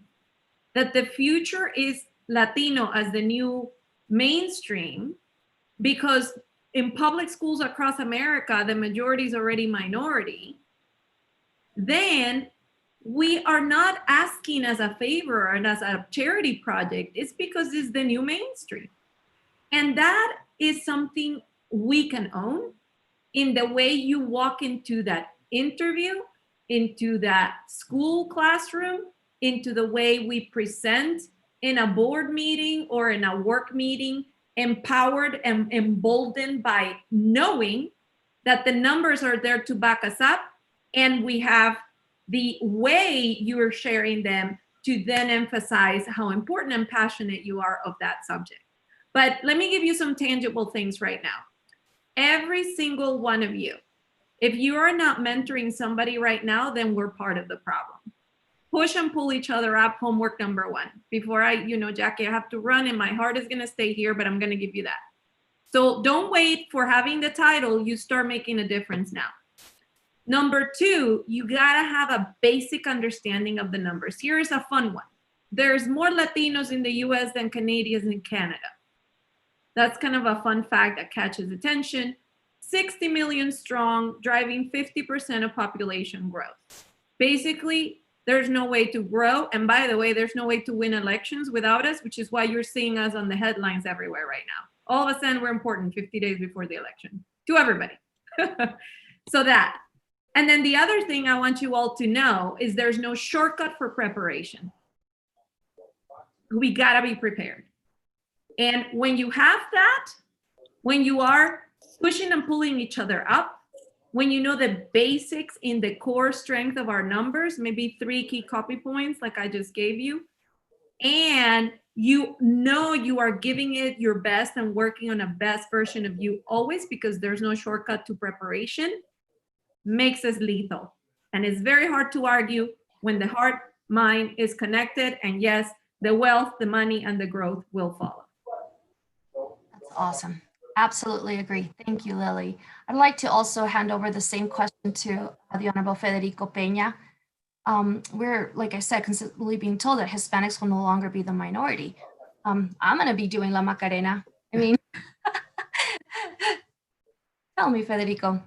that the future is Latino as the new mainstream, because in public schools across America, the majority is already minority, then we are not asking as a favor and as a charity project. It's because it's the new mainstream. And that is something we can own in the way you walk into that interview, into that school classroom, into the way we present in a board meeting or in a work meeting, empowered and emboldened by knowing that the numbers are there to back us up, and we have the way you are sharing them to then emphasize how important and passionate you are of that subject. But let me give you some tangible things right now. Every single one of you, if you are not mentoring somebody right now, then we're part of the problem. Push and pull each other up, homework number one. Before Jackie, I have to run and my heart is gonna stay here, but I'm gonna give you that. So don't wait for having the title, you start making a difference now. Number two, you gotta have a basic understanding of the numbers. Here's a fun one. There's more Latinos in the US than Canadians in Canada. That's kind of a fun fact that catches attention. 60 million strong, driving 50% of population growth. Basically, there's no way to grow. And by the way, there's no way to win elections without us, which is why you're seeing us on the headlines everywhere right now. All of a sudden, we're important 50 days before the election to everybody. So that. And then the other thing I want you all to know is there's no shortcut for preparation. We gotta be prepared. And when you have that, when you are pushing and pulling each other up, when you know the basics in the core strength of our numbers, maybe 3 key copy points like I just gave you, and you know you are giving it your best and working on a best version of you always, because there's no shortcut to preparation, makes us lethal. And it's very hard to argue when the heart mind is connected, and yes, the wealth, the money, and the growth will follow. That's awesome. Absolutely agree. Thank you, Lily. I'd like to also hand over the same question to the Honorable Federico Peña. We're, like I said, consistently being told that Hispanics will no longer be the minority. I'm going to be doing La Macarena. I mean, tell me, Federico,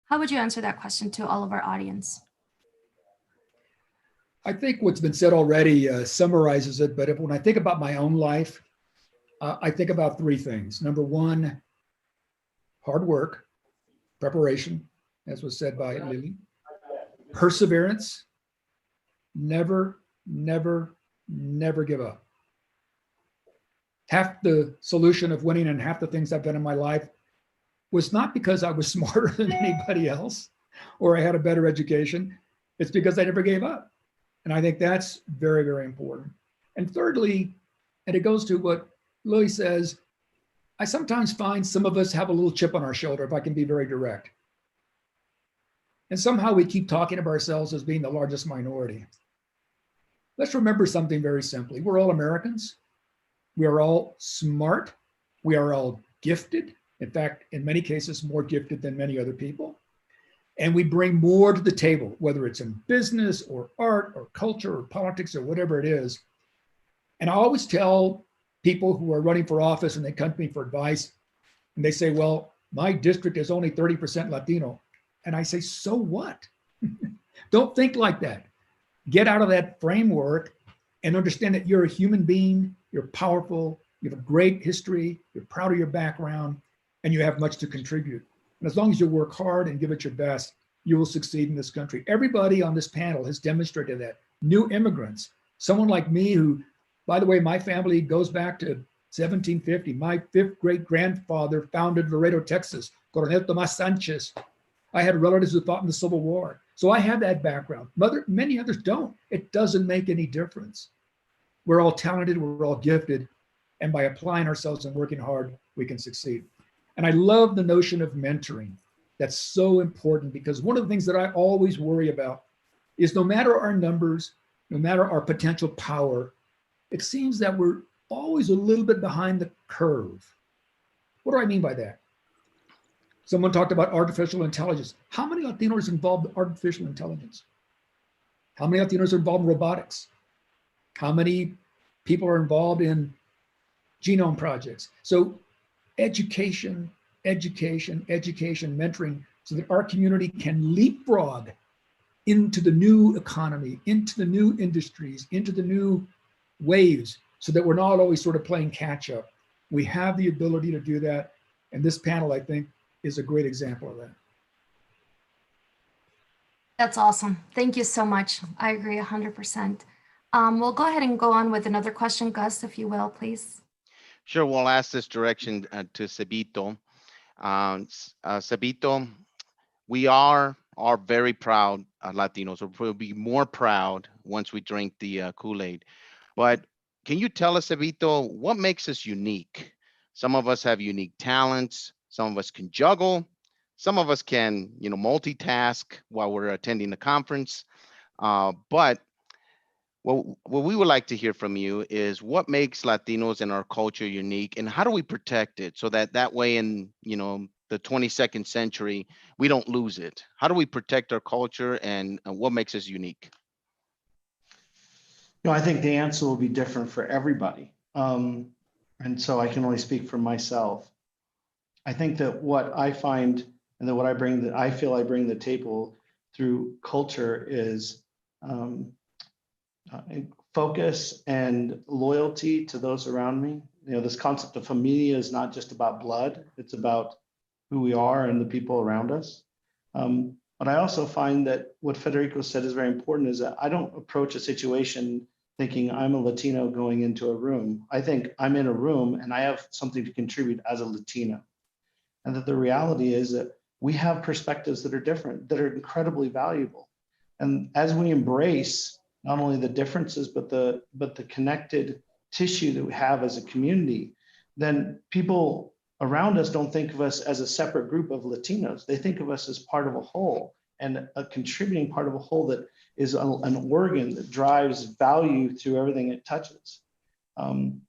how would you answer that question to all of our audience? I think what's been said already summarizes it, but when I think about my own life, I think about 3 things. Number 1, hard work. preparation, as was said by Lily, perseverance, never, never, never give up. Half the solution of winning and half the things I've done in my life was not because I was smarter than anybody else or I had a better education. It's because I never gave up. And I think that's very, very important. And thirdly, and it goes to what Lily says, I sometimes find some of us have a little chip on our shoulder, if I can be very direct. And somehow we keep talking of ourselves as being the largest minority. Let's remember something very simply. We're all Americans. We are all smart. We are all gifted. In fact, in many cases, more gifted than many other people. And we bring more to the table, whether it's in business or art or culture or politics or whatever it is. And I always tell people who are running for office and they come to me for advice and they say, well, my district is only 30% Latino. And I say, so what? Don't think like that. Get out of that framework and understand that you're a human being, you're powerful, you have a great history, you're proud of your background, and you have much to contribute. And as long as you work hard and give it your best, you will succeed in this country. Everybody on this panel has demonstrated that. New immigrants, someone like me who, by the way, my family goes back to 1750. My fifth great grandfather founded Laredo, Texas, Coronel Tomas Sanchez. I had relatives who fought in the Civil War. So I have that background. Many others don't. It doesn't make any difference. We're all talented, we're all gifted. And by applying ourselves and working hard, we can succeed. And I love the notion of mentoring. That's so important because one of the things that I always worry about is no matter our numbers, no matter our potential power, it seems that we're always a little bit behind the curve. What do I mean by that? Someone talked about artificial intelligence. How many Latinos are involved in artificial intelligence? How many Latinos are involved in robotics? How many people are involved in genome projects? So education, education, education, mentoring, so that our community can leapfrog into the new economy, into the new industries, into the new waves, so that we're not always sort of playing catch up. We have the ability to do that. And this panel, I think, is a great example of that. That's awesome. Thank you so much. I agree 100%. We'll go ahead and go on with another question, Gus, if you will, please. Sure, we'll ask this direction to Cebito. Cebito, we are very proud Latinos, or we'll be more proud once we drink the Kool-Aid. But can you tell us, Cebito, what makes us unique? Some of us have unique talents. Some of us can juggle. Some of us can, multitask while we're attending the conference. But what we would like to hear from you is what makes Latinos and our culture unique, and how do we protect it so that way in, the 22nd century, we don't lose it? How do we protect our culture, and what makes us unique? I think the answer will be different for everybody. And so I can only speak for myself. I think that what I find and that what I feel I bring to the table through culture is focus and loyalty to those around me. This concept of familia is not just about blood, it's about who we are and the people around us. But I also find that what Federico said is very important, is that I don't approach a situation thinking I'm a Latino going into a room. I think I'm in a room and I have something to contribute as a Latino. And that the reality is that we have perspectives that are different, that are incredibly valuable. And as we embrace not only the differences, but the connected tissue that we have as a community, then people around us don't think of us as a separate group of Latinos. They think of us as part of a whole, and a contributing part of a whole that is an organ that drives value through everything it touches. When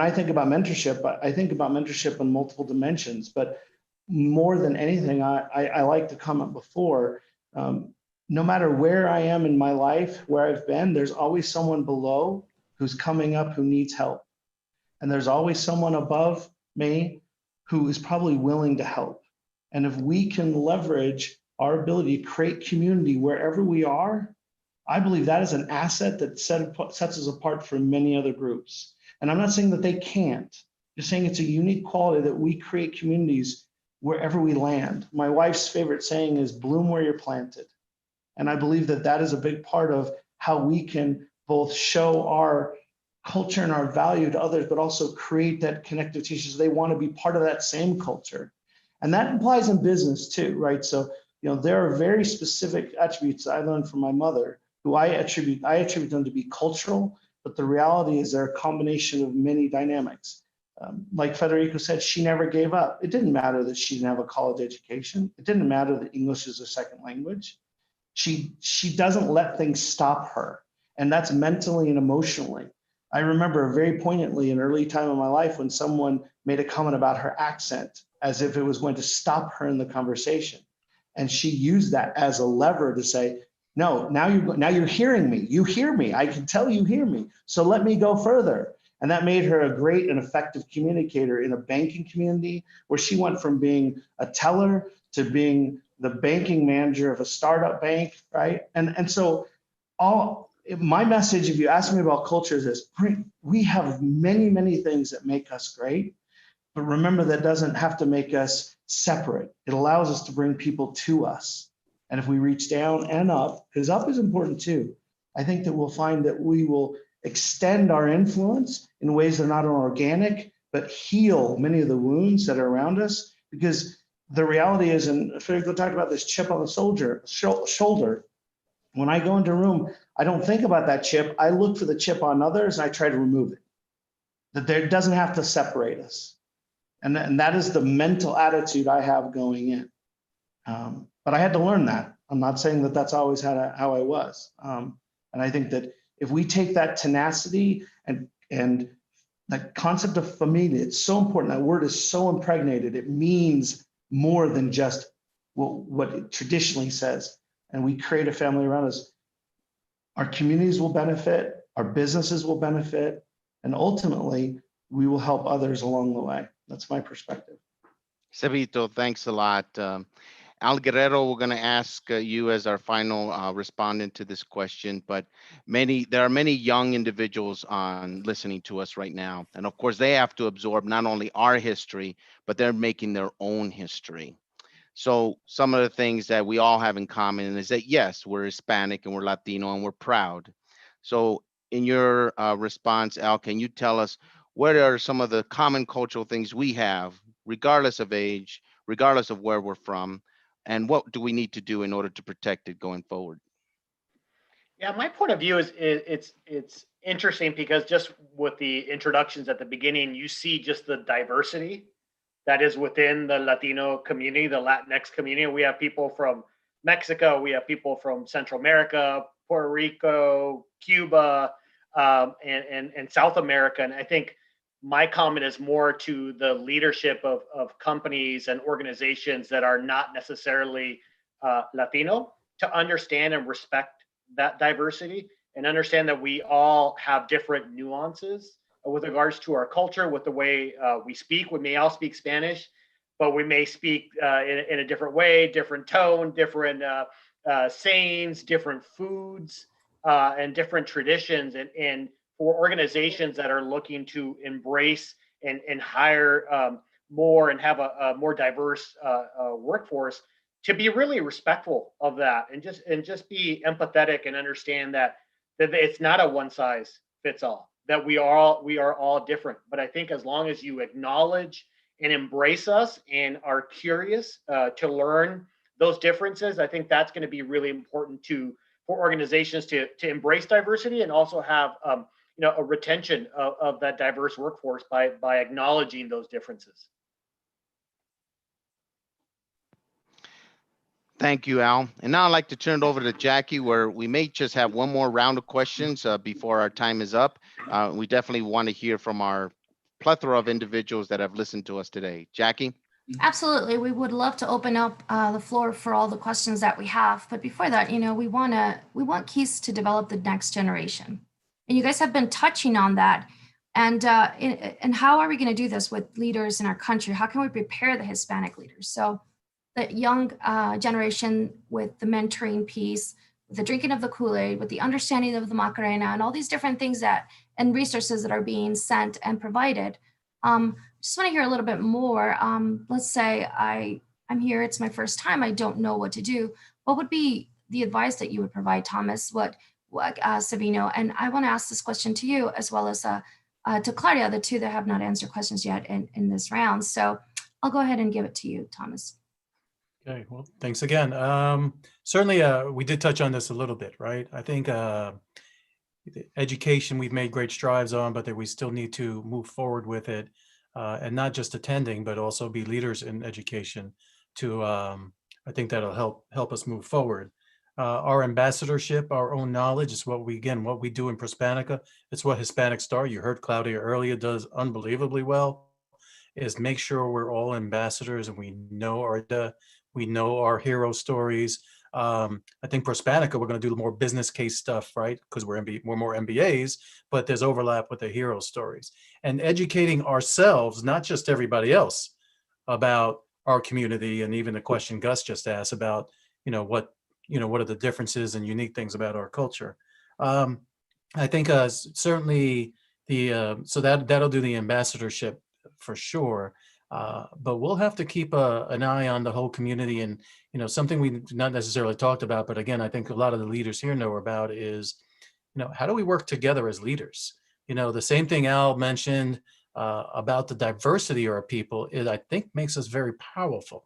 I think about mentorship, I think about mentorship on multiple dimensions, but more than anything, I like the comment before, no matter where I am in my life, where I've been, there's always someone below who's coming up who needs help. And there's always someone above me who is probably willing to help. And if we can leverage our ability to create community wherever we are, I believe that is an asset that sets us apart from many other groups. And I'm not saying that they can't, just saying it's a unique quality that we create communities wherever we land. My wife's favorite saying is bloom where you're planted. And I believe that that is a big part of how we can both show our culture and our value to others, but also create that connective tissue so they want to be part of that same culture. And that applies in business too, right? So, you know, there are very specific attributes I learned from my mother, who I attribute them to be cultural, but the reality is they're a combination of many dynamics. Like Federico said, she never gave up. It didn't matter that she didn't have a college education. It didn't matter that English is a second language. She doesn't let things stop her, and that's mentally and emotionally. I remember very poignantly an early time in my life when someone made a comment about her accent as if it was going to stop her in the conversation. And she used that as a lever to say, no, now you're hearing me. You hear me. I can tell you hear me. So let me go further. And that made her a great and effective communicator in a banking community where she went from being a teller to being the banking manager of a startup bank, right? And so my message, if you ask me about culture, is this: we have many, many things that make us great, but remember that doesn't have to make us separate. It allows us to bring people to us. And if we reach down and up, because up is important too, I think that we'll find that we will extend our influence in ways that are not organic, but heal many of the wounds that are around us. Because the reality is, and Federico talked about this chip on the shoulder. When I go into a room, I don't think about that chip. I look for the chip on others and I try to remove it. That there doesn't have to separate us. And that is the mental attitude I have going in. But I had to learn that. I'm not saying that that's always how I was. And I think that if we take that tenacity and that concept of familia, it's so important. That word is so impregnated. It means more than just what it traditionally says. And we create a family around us. Our communities will benefit, our businesses will benefit, and ultimately we will help others along the way. That's my perspective. Cebito, thanks a lot. Al Guerrero, we're going to ask you as our final respondent to this question, but there are many young individuals listening to us right now. And of course, they have to absorb not only our history, but they're making their own history. So some of the things that we all have in common is that, yes, we're Hispanic and we're Latino and we're proud. So in your response, Al, can you tell us what are some of the common cultural things we have, regardless of age, regardless of where we're from, and what do we need to do in order to protect it going forward? Yeah, my point of view is it's interesting because just with the introductions at the beginning, you see just the diversity that is within the Latino community, the Latinx community. We have people from Mexico, we have people from Central America, Puerto Rico, Cuba, and South America. And I think my comment is more to the leadership of companies and organizations that are not necessarily Latino, to understand and respect that diversity and understand that we all have different nuances with regards to our culture, with the way we speak. We may all speak Spanish, but we may speak in a different way, different tone, different sayings, different foods, and different traditions. And for organizations that are looking to embrace and hire more and have a more diverse workforce, to be really respectful of that and just be empathetic and understand that it's not a one size fits all, that we are all different. But I think as long as you acknowledge and embrace us and are curious to learn those differences, I think that's going to be really important for organizations to embrace diversity and also have a retention of that diverse workforce by acknowledging those differences. Thank you, Al. And now I'd like to turn it over to Jackie, where we may just have one more round of questions before our time is up. We definitely want to hear from our plethora of individuals that have listened to us today. Jackie? Absolutely. We would love to open up the floor for all the questions that we have. But before that, we want Keys to develop the next generation. And you guys have been touching on that. And how are we going to do this with leaders in our country? How can we prepare the Hispanic leaders? So the young generation with the mentoring piece, with the drinking of the Kool-Aid, with the understanding of the Macarena, and all these different things and resources that are being sent and provided. just want to hear a little bit more. Let's say I'm here, it's my first time, I don't know what to do. What would be the advice that you would provide, Thomas? What Savino? And I want to ask this question to you as well as to Claudia, the two that have not answered questions yet in this round. So I'll go ahead and give it to you, Thomas. Okay, well, thanks again. Certainly, we did touch on this a little bit, right? I think education we've made great strides on, but that we still need to move forward with it, and not just attending, but also be leaders in education. I think that'll help us move forward. Our ambassadorship, our own knowledge is what we do in Hispanica. It's what Hispanic Star, you heard Claudia earlier, does unbelievably well, is make sure we're all ambassadors and we know our hero stories. I think for Hispanica, we're going to do more business case stuff, right? Because we're more MBAs, but there's overlap with the hero stories. And educating ourselves, not just everybody else, about our community, and even the question Gus just asked about, what are the differences and unique things about our culture. I think certainly so that'll do the ambassadorship for sure. But we'll have to keep an eye on the whole community, and something we not necessarily talked about, but again, I think a lot of the leaders here know about is, how do we work together as leaders? The same thing Al mentioned about the diversity of our people, I think makes us very powerful.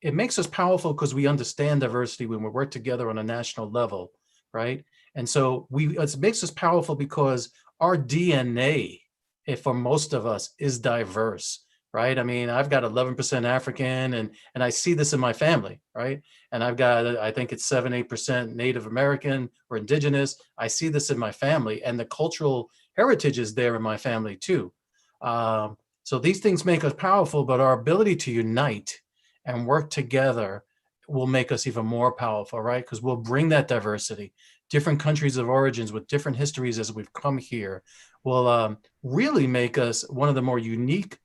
It makes us powerful because we understand diversity when we work together on a national level, right? And so it makes us powerful because our DNA, for most of us, is diverse, right? I mean, I've got 11% African, and I see this in my family, right? And I've got, I think it's 7-8% Native American or indigenous. I see this in my family, and the cultural heritage is there in my family too. So these things make us powerful, but our ability to unite and work together will make us even more powerful, right? Because we'll bring that diversity. Different countries of origins with different histories as we've come here will really make us one of the more unique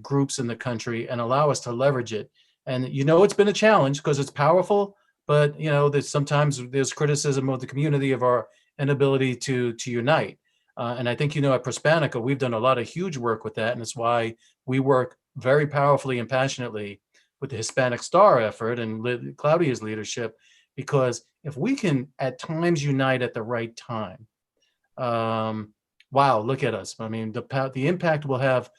groups in the country and allow us to leverage it. And it's been a challenge because it's powerful, but sometimes there's criticism of the community of our inability to unite. And I think, at Hispanica, we've done a lot of huge work with that. And it's why we work very powerfully and passionately with the Hispanic Star effort and Claudia's leadership, because if we can at times unite at the right time, wow, look at us. I mean, the impact we'll have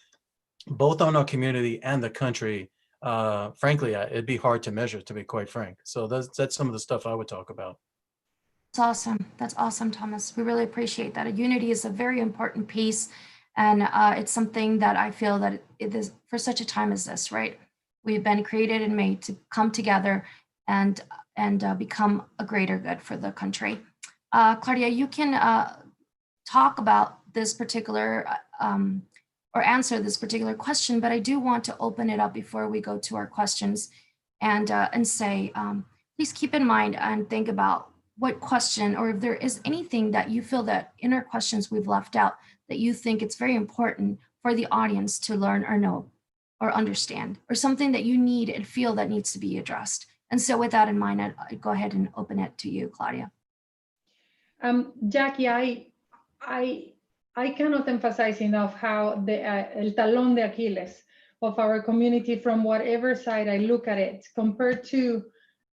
both on our community and the country, frankly, it'd be hard to measure, to be quite frank. So that's some of the stuff I would talk about. That's awesome. That's awesome, Thomas. We really appreciate that. Unity is a very important piece. And it's something that I feel that it is for such a time as this, right? We've been created and made to come together and become a greater good for the country. Claudia, you can talk about this particular or answer this particular question, but I do want to open it up before we go to our questions and say, please keep in mind and think about what question, or if there is anything that you feel that in our questions we've left out that you think it's very important for the audience to learn or know or understand, or something that you need and feel that needs to be addressed. And so with that in mind, I'd go ahead and open it to you, Claudia. Jackie, I cannot emphasize enough how the el talón de Achilles of our community, from whatever side I look at it, compared to,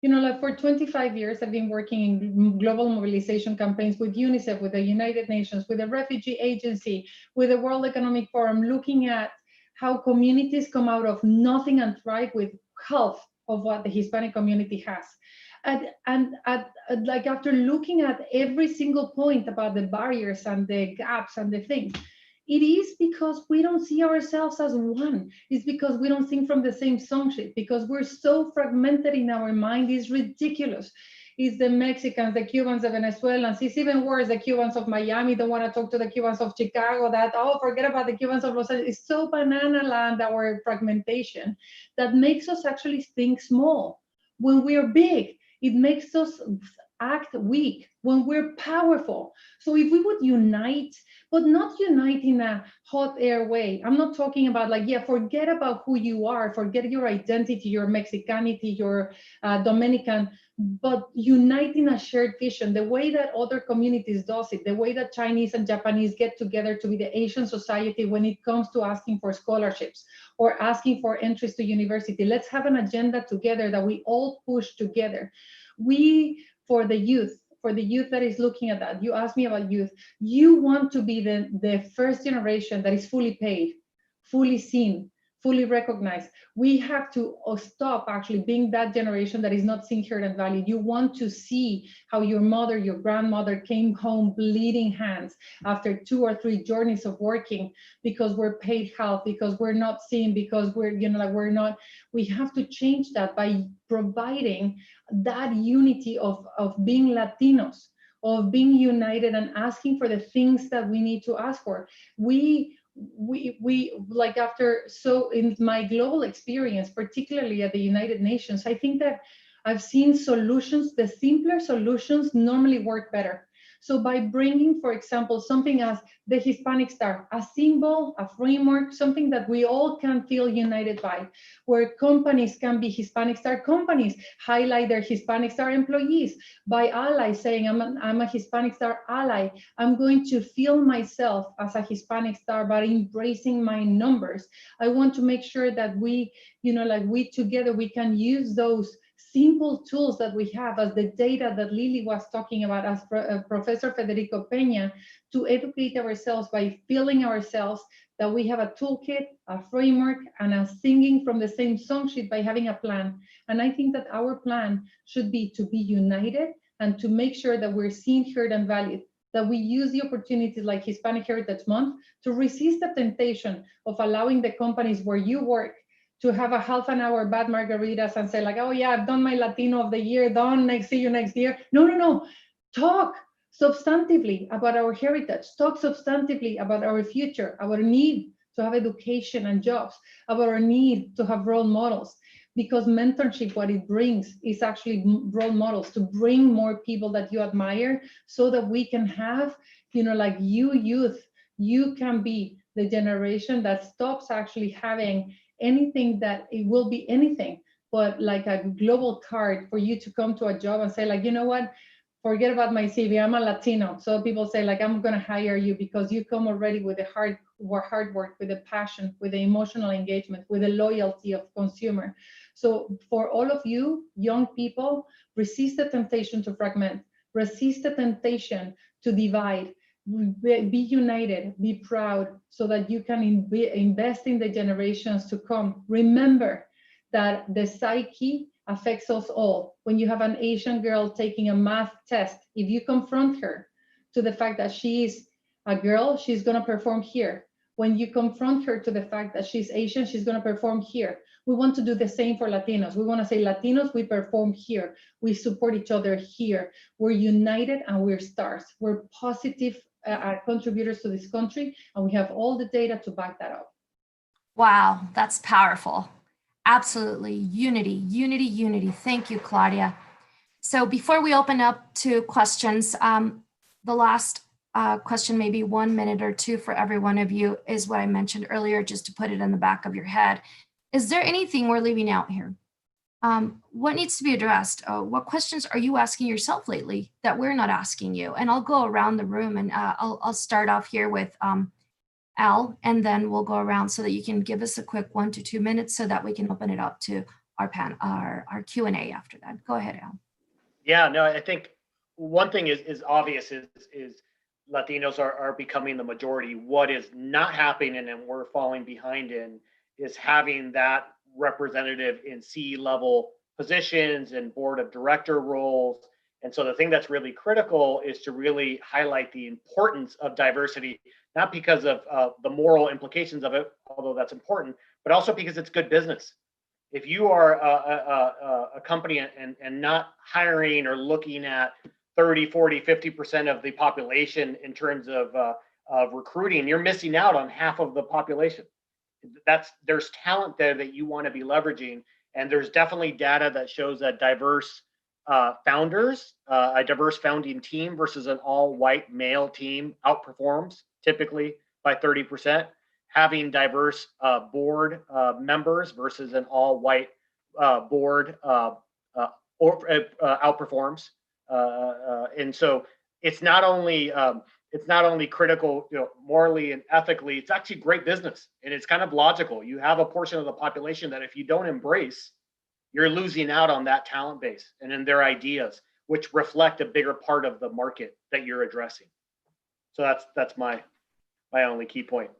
like for 25 years, I've been working in global mobilization campaigns with UNICEF, with the United Nations, with the Refugee Agency, with the World Economic Forum, looking at how communities come out of nothing and thrive with half of what the Hispanic community has. And like after looking at every single point about the barriers and the gaps and the things, it is because we don't see ourselves as one. It's because we don't think from the same song sheet, because we're so fragmented in our mind. It's ridiculous. It's the Mexicans, the Cubans, the Venezuelans. It's even worse, the Cubans of Miami don't want to talk to the Cubans of Chicago. Forget about the Cubans of Los Angeles. It's so banana land, our fragmentation, that makes us actually think small when we are big. It makes us act weak, when we're powerful. So if we would unite, but not unite in a hot air way. I'm not talking about like, yeah, forget about who you are, forget your identity, your Mexicanity, your Dominican, but unite in a shared vision, the way that other communities does it, the way that Chinese and Japanese get together to be the Asian society when it comes to asking for scholarships or asking for entries to university. Let's have an agenda together that we all push together. For the youth that is looking at that, you asked me about youth. You want to be the first generation that is fully paid, fully seen, fully recognized. We have to stop actually being that generation that is not seen, heard, and valued. You want to see how your mother, your grandmother came home bleeding hands after 2 or 3 journeys of working because we're paid half, because we're not seen, because we have to change that by providing that unity of being Latinos, of being united and asking for the things that we need to ask for. We like in my global experience, particularly at the United Nations, I think that I've seen solutions, the simpler solutions normally work better. So by bringing, for example, something as the Hispanic Star, a symbol, a framework, something that we all can feel united by, where companies can be Hispanic Star companies, highlight their Hispanic Star employees, by allies saying, I'm a Hispanic Star ally, I'm going to feel myself as a Hispanic Star by embracing my numbers. I want to make sure that we together, we can use those simple tools that we have as the data that Lily was talking about, as Professor Federico Peña, to educate ourselves by feeling ourselves that we have a toolkit, a framework, and a singing from the same song sheet by having a plan. And I think that our plan should be to be united and to make sure that we're seen, heard, and valued, that we use the opportunities like Hispanic Heritage Month to resist the temptation of allowing the companies where you work to have a half an hour bad margaritas and say like, oh yeah, I've done my Latino of the year, done, see you next year. No. Talk substantively about our heritage. Talk substantively about our future, our need to have education and jobs, about our need to have role models. Because mentorship, what it brings is actually role models, to bring more people that you admire so that we can have, like you youth, you can be the generation that stops actually having anything that it will be anything but like a global card for you to come to a job and say like, you know what, forget about my CV, I'm a Latino. So people say like, I'm gonna hire you because you come already with the hard work, with the passion, with the emotional engagement, with the loyalty of consumer. So for all of you young people, resist the temptation to fragment, resist the temptation to divide, be united, be proud, so that you can invest in the generations to come. Remember that the psyche affects us all. When you have an Asian girl taking a math test, if you confront her to the fact that she is a girl, she's going to perform here. When you confront her to the fact that she's Asian, she's going to perform here. We want to do the same for Latinos. We want to say, Latinos, we perform here. We support each other here. We're united and we're stars. We're positive contributors to this country, and we have all the data to back that up. Wow, that's powerful. Absolutely. Unity. Thank you, Claudia. So before we open up to questions, the last question, maybe 1 minute or 2 for every one of you, is what I mentioned earlier, just to put it in the back of your head. Is there anything we're leaving out here? What needs to be addressed? What questions are you asking yourself lately that we're not asking you? And I'll go around the room, and I'll start off here with Al, and then we'll go around so that you can give us a quick 1 to 2 minutes so that we can open it up to our Q&A after that. Go ahead, Al. Yeah, no, I think one thing is obvious is Latinos are becoming the majority. What is not happening and we're falling behind in is having that representative in C-level positions and board of director roles. And so the thing that's really critical is to really highlight the importance of diversity, not because of the moral implications of it, although that's important, but also because it's good business. If you are a company and not hiring or looking at 30, 40, 50% of the population in terms of recruiting, you're missing out on half of the population. There's talent there that you want to be leveraging, and there's definitely data that shows that diverse founders, a diverse founding team versus an all-white male team outperforms typically by 30%. Having diverse board members versus an all-white board outperforms. And so it's not only critical, morally and ethically, it's actually great business, and it's kind of logical. You have a portion of the population that if you don't embrace, you're losing out on that talent base and in their ideas, which reflect a bigger part of the market that you're addressing. So that's my only key point.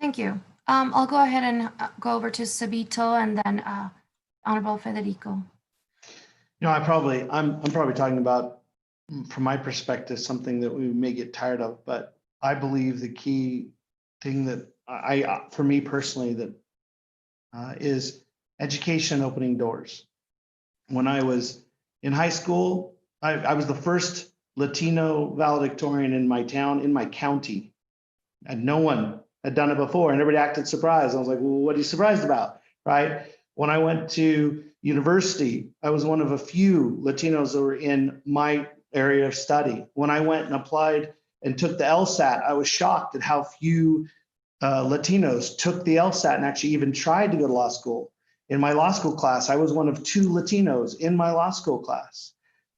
Thank you. I'll go ahead and go over to Sabito and then Honorable Federico. I'm probably talking about, from my perspective, something that we may get tired of, but I believe the key thing that for me personally, that is education opening doors. When I was in high school, I was the first Latino valedictorian in my town, in my county, and no one had done it before, and everybody acted surprised. I was like, well, what are you surprised about, right? When I went to university, I was one of a few Latinos that were in my area of study. When I went and applied and took the LSAT, I was shocked at how few Latinos took the LSAT and actually even tried to go to law school. In my law school class, I was one of 2 Latinos in my law school class.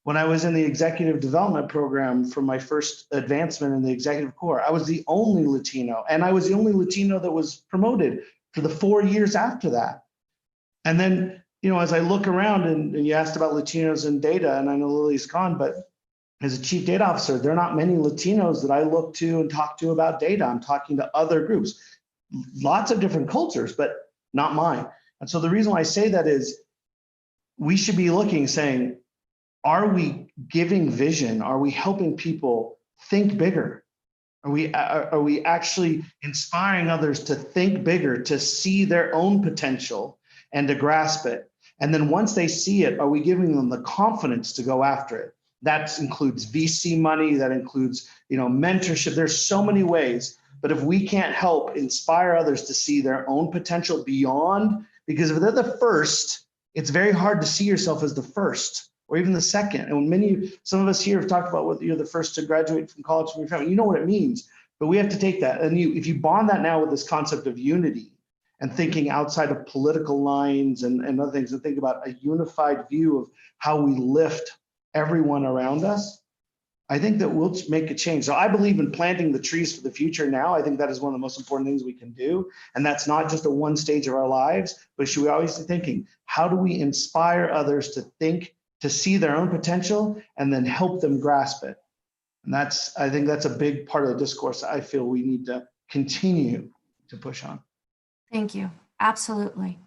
When I was in the executive development program for my first advancement in the executive corps, I was the only Latino, and I was the only Latino that was promoted for the 4 years after that. And then, as I look around, and you asked about Latinos in data, and I know Lily's gone, but as a chief data officer, there are not many Latinos that I look to and talk to about data. I'm talking to other groups, lots of different cultures, but not mine. And so the reason why I say that is we should be looking, saying, are we giving vision? Are we helping people think bigger? Are we actually inspiring others to think bigger, to see their own potential and to grasp it? And then once they see it, are we giving them the confidence to go after it? That includes VC money, that includes, mentorship. There's so many ways, but if we can't help inspire others to see their own potential beyond, because if they're the first, it's very hard to see yourself as the first or even the second. And some of us here have talked about whether you're the first to graduate from college from your family, you know what it means, but we have to take that. And if you bond that now with this concept of unity and thinking outside of political lines and other things, and think about a unified view of how we lift everyone around us, I think that we'll make a change. So I believe in planting the trees for the future now. I think that is one of the most important things we can do. And that's not just a one stage of our lives, but should we always be thinking, how do we inspire others to think, to see their own potential, and then help them grasp it? And I think that's a big part of the discourse I feel we need to continue to push on. Thank you. Absolutely.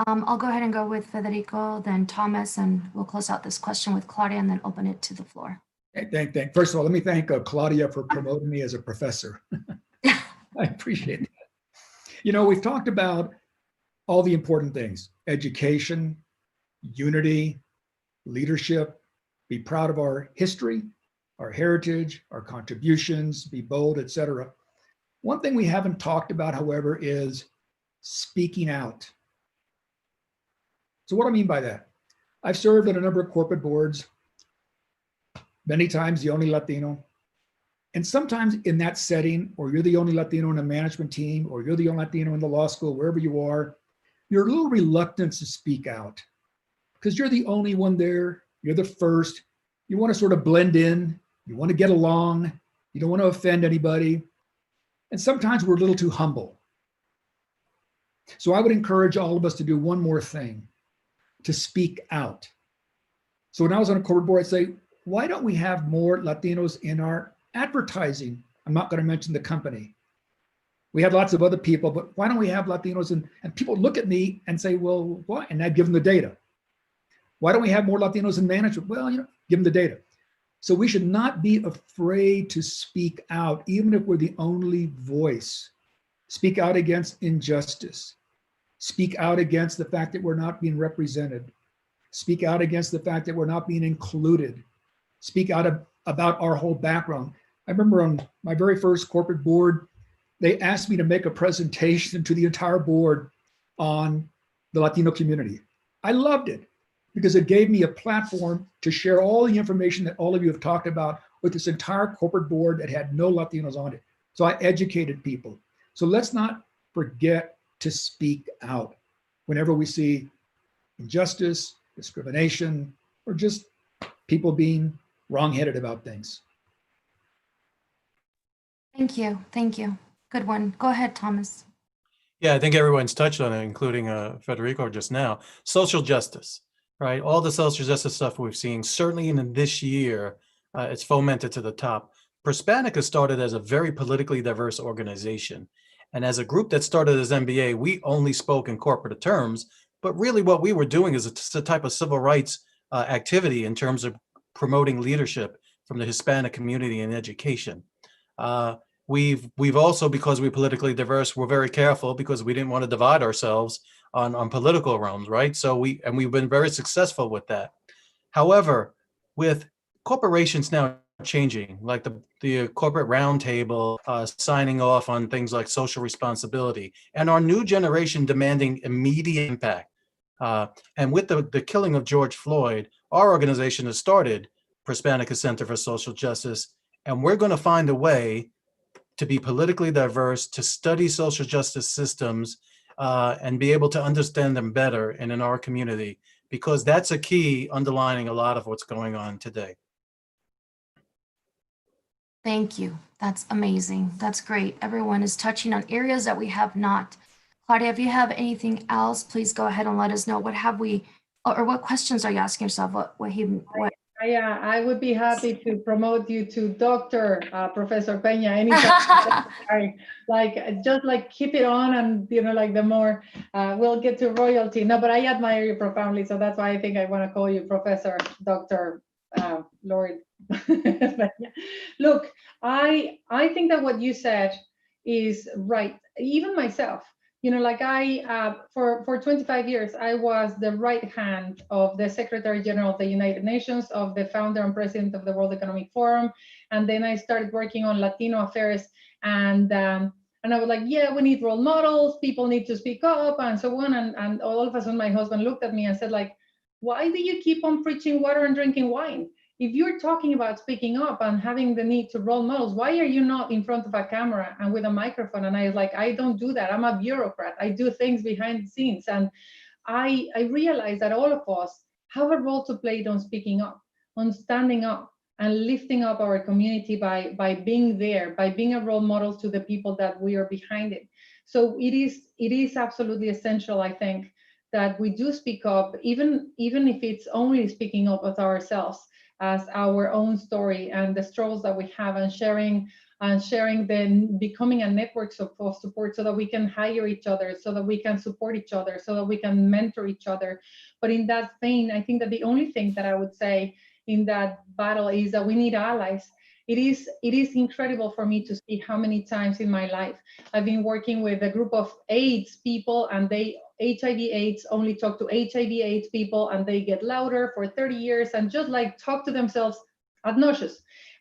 I'll go ahead and go with Federico, then Thomas, and we'll close out this question with Claudia and then open it to the floor. First of all, let me thank Claudia for promoting me as a professor. I appreciate that. We've talked about all the important things: education, unity, leadership, be proud of our history, our heritage, our contributions, be bold, etc. One thing we haven't talked about, however, is speaking out. So what do I mean by that? I've served on a number of corporate boards, many times the only Latino. And sometimes in that setting, or you're the only Latino in a management team, or you're the only Latino in the law school, wherever you are, you're a little reluctant to speak out because you're the only one there. You're the first. You want to sort of blend in. You want to get along. You don't want to offend anybody. And sometimes we're a little too humble. So I would encourage all of us to do one more thing, to speak out. So when I was on a corporate board, I'd say, why don't we have more Latinos in our advertising? I'm not going to mention the company. We have lots of other people, but why don't we have Latinos? And people look at me and say, well, why? And I give them the data. Why don't we have more Latinos in management? Well, give them the data. So we should not be afraid to speak out, even if we're the only voice. Speak out against injustice. Speak out against the fact that we're not being represented. Speak out against the fact that we're not being included. Speak out about our whole background. I remember on my very first corporate board, they asked me to make a presentation to the entire board on the Latino community. I loved it. because it gave me a platform to share all the information that all of you have talked about with this entire corporate board that had no Latinos on it. So I educated people. So let's not forget to speak out whenever we see injustice, discrimination, or just people being wrong-headed about things. Thank you. Thank you. Good one. Go ahead, Thomas. Yeah, I think everyone's touched on it, including Federico just now. Social justice, right? All the social justice stuff we've seen, certainly in this year, it's fomented to the top. Hispanic has started as a very politically diverse organization. And as a group that started as MBA, we only spoke in corporate terms, but really what we were doing is a type of civil rights activity in terms of promoting leadership from the Hispanic community in education. We've also, because we're politically diverse, we're very careful because we didn't want to divide ourselves on political realms, right? So we've been very successful with that. However, with corporations now changing, like the corporate roundtable signing off on things like social responsibility, and our new generation demanding immediate impact. And with the killing of George Floyd, our organization has started Hispanica Center for Social Justice, and we're going to find a way to be politically diverse, to study social justice systems, and be able to understand them better and in our community, because that's a key underlining a lot of what's going on today. Thank you. That's amazing. That's great. Everyone is touching on areas that we have not. Claudia, if you have anything else, please go ahead and let us know. What have we, or what questions are you asking yourself? What I would be happy to promote you to Dr. Professor Peña anytime. Just keep it on, and like the more we'll get to royalty. No, but I admire you profoundly, so that's why I think I want to call you Professor Dr. Lord. Look, I think that what you said is right. Even myself, for 25 years, I was the right hand of the Secretary General of the United Nations, of the founder and president of the World Economic Forum. And then I started working on Latino affairs. And I was like, yeah, we need role models. People need to speak up and so on. And all of a sudden, my husband looked at me and said, why do you keep on preaching water and drinking wine? If you're talking about speaking up and having the need to role models, why are you not in front of a camera and with a microphone? And I was like, I don't do that. I'm a bureaucrat. I do things behind the scenes. And I realized that all of us have a role to play on speaking up, on standing up and lifting up our community by being there, by being a role model to the people that we are behind it. So it is absolutely essential, I think, that we do speak up, even if it's only speaking up with ourselves, as our own story and the struggles that we have, and sharing, then becoming a network of support so that we can hire each other, so that we can support each other, so that we can mentor each other. But in that vein, I think that the only thing that I would say in that battle is that we need allies. It is incredible for me to see how many times in my life I've been working with a group of AIDS people, and HIV/AIDS only talk to HIV/AIDS people, and they get louder for 30 years and just talk to themselves ad nauseam.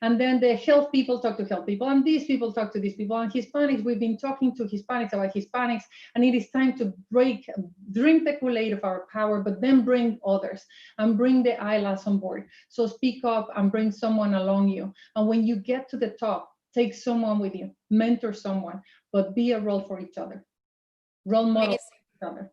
And then the health people talk to health people, and these people talk to these people. And Hispanics, we've been talking to Hispanics about Hispanics, and it is time to drink the Kool-Aid of our power, but then bring others and bring the allies on board. So speak up and bring someone along you. And when you get to the top, take someone with you, mentor someone, but be a role for each other. Role model for each other.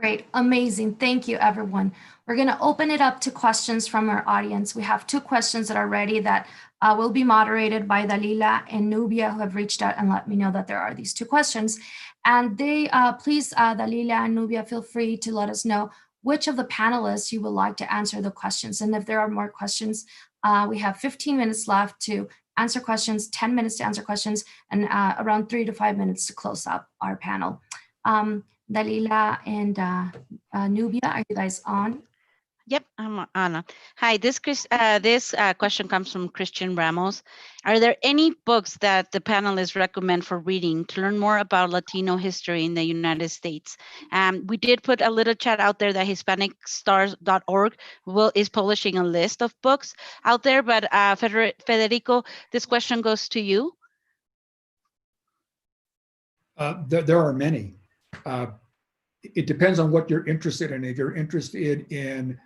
Great, amazing. Thank you, everyone. We're going to open it up to questions from our audience. We have 2 questions that are ready that will be moderated by Dalila and Nubia, who have reached out and let me know that there are these 2 questions. And they, please, Dalila and Nubia, feel free to let us know which of the panelists you would like to answer the questions. And if there are more questions, we have 15 minutes left to answer questions, 10 minutes to answer questions, and around 3 to 5 minutes to close up our panel. Dalila and Nubia, are you guys on? Yep, I'm Anna. Hi, this question comes from Christian Ramos. Are there any books that the panelists recommend for reading to learn more about Latino history in the United States? We did put a little chat out there that HispanicStars.org is publishing a list of books out there, but Federico, this question goes to you. There are many. it depends on what you're interested in. If you're interested in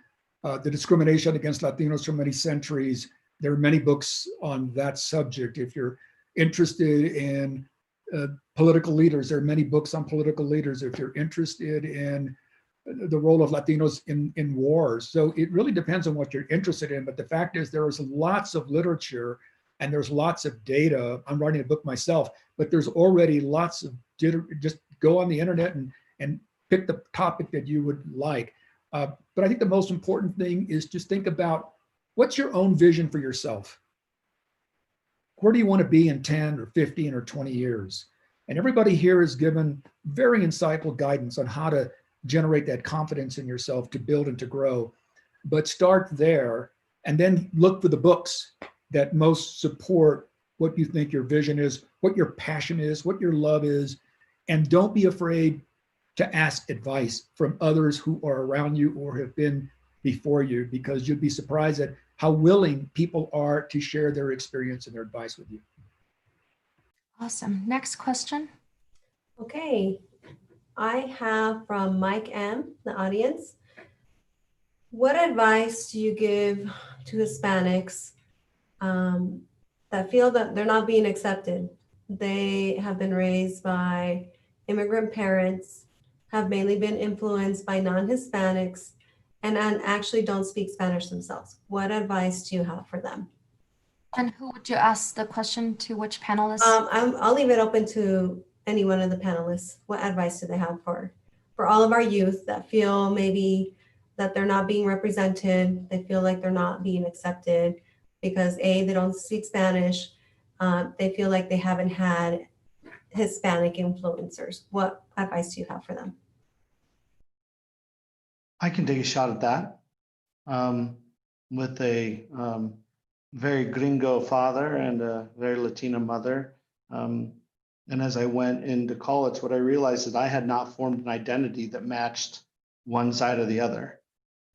the discrimination against Latinos for many centuries, there are many books on that subject. If you're interested in political leaders, there are many books on political leaders. If you're interested in the role of Latinos in wars. So it really depends on what you're interested in. But the fact is there is lots of literature and there's lots of data. I'm writing a book myself, but there's already lots of data. Just go on the internet and pick the topic that you would like. But I think the most important thing is just think about what's your own vision for yourself? Where do you want to be in 10 or 15 or 20 years? And everybody here is given very insightful guidance on how to generate that confidence in yourself to build and to grow. But start there and then look for the books that most support what you think your vision is, what your passion is, what your love is. And don't be afraid to ask advice from others who are around you or have been before you, because you'd be surprised at how willing people are to share their experience and their advice with you. Awesome. Next question. Okay, I have from Mike M, the audience. What advice do you give to Hispanics that feel that they're not being accepted? They have been raised by immigrant parents, have mainly been influenced by non-Hispanics, and actually don't speak Spanish themselves. What advice do you have for them? And who would you ask the question to? Which panelists? I'll leave it open to any one of the panelists. What advice do they have for all of our youth that feel maybe that they're not being represented, they feel like they're not being accepted because A, they don't speak Spanish, they feel like they haven't had Hispanic influencers. What advice do you have for them? I can take a shot at that. With a very gringo father and a very Latina mother. And as I went into college, what I realized is I had not formed an identity that matched one side or the other.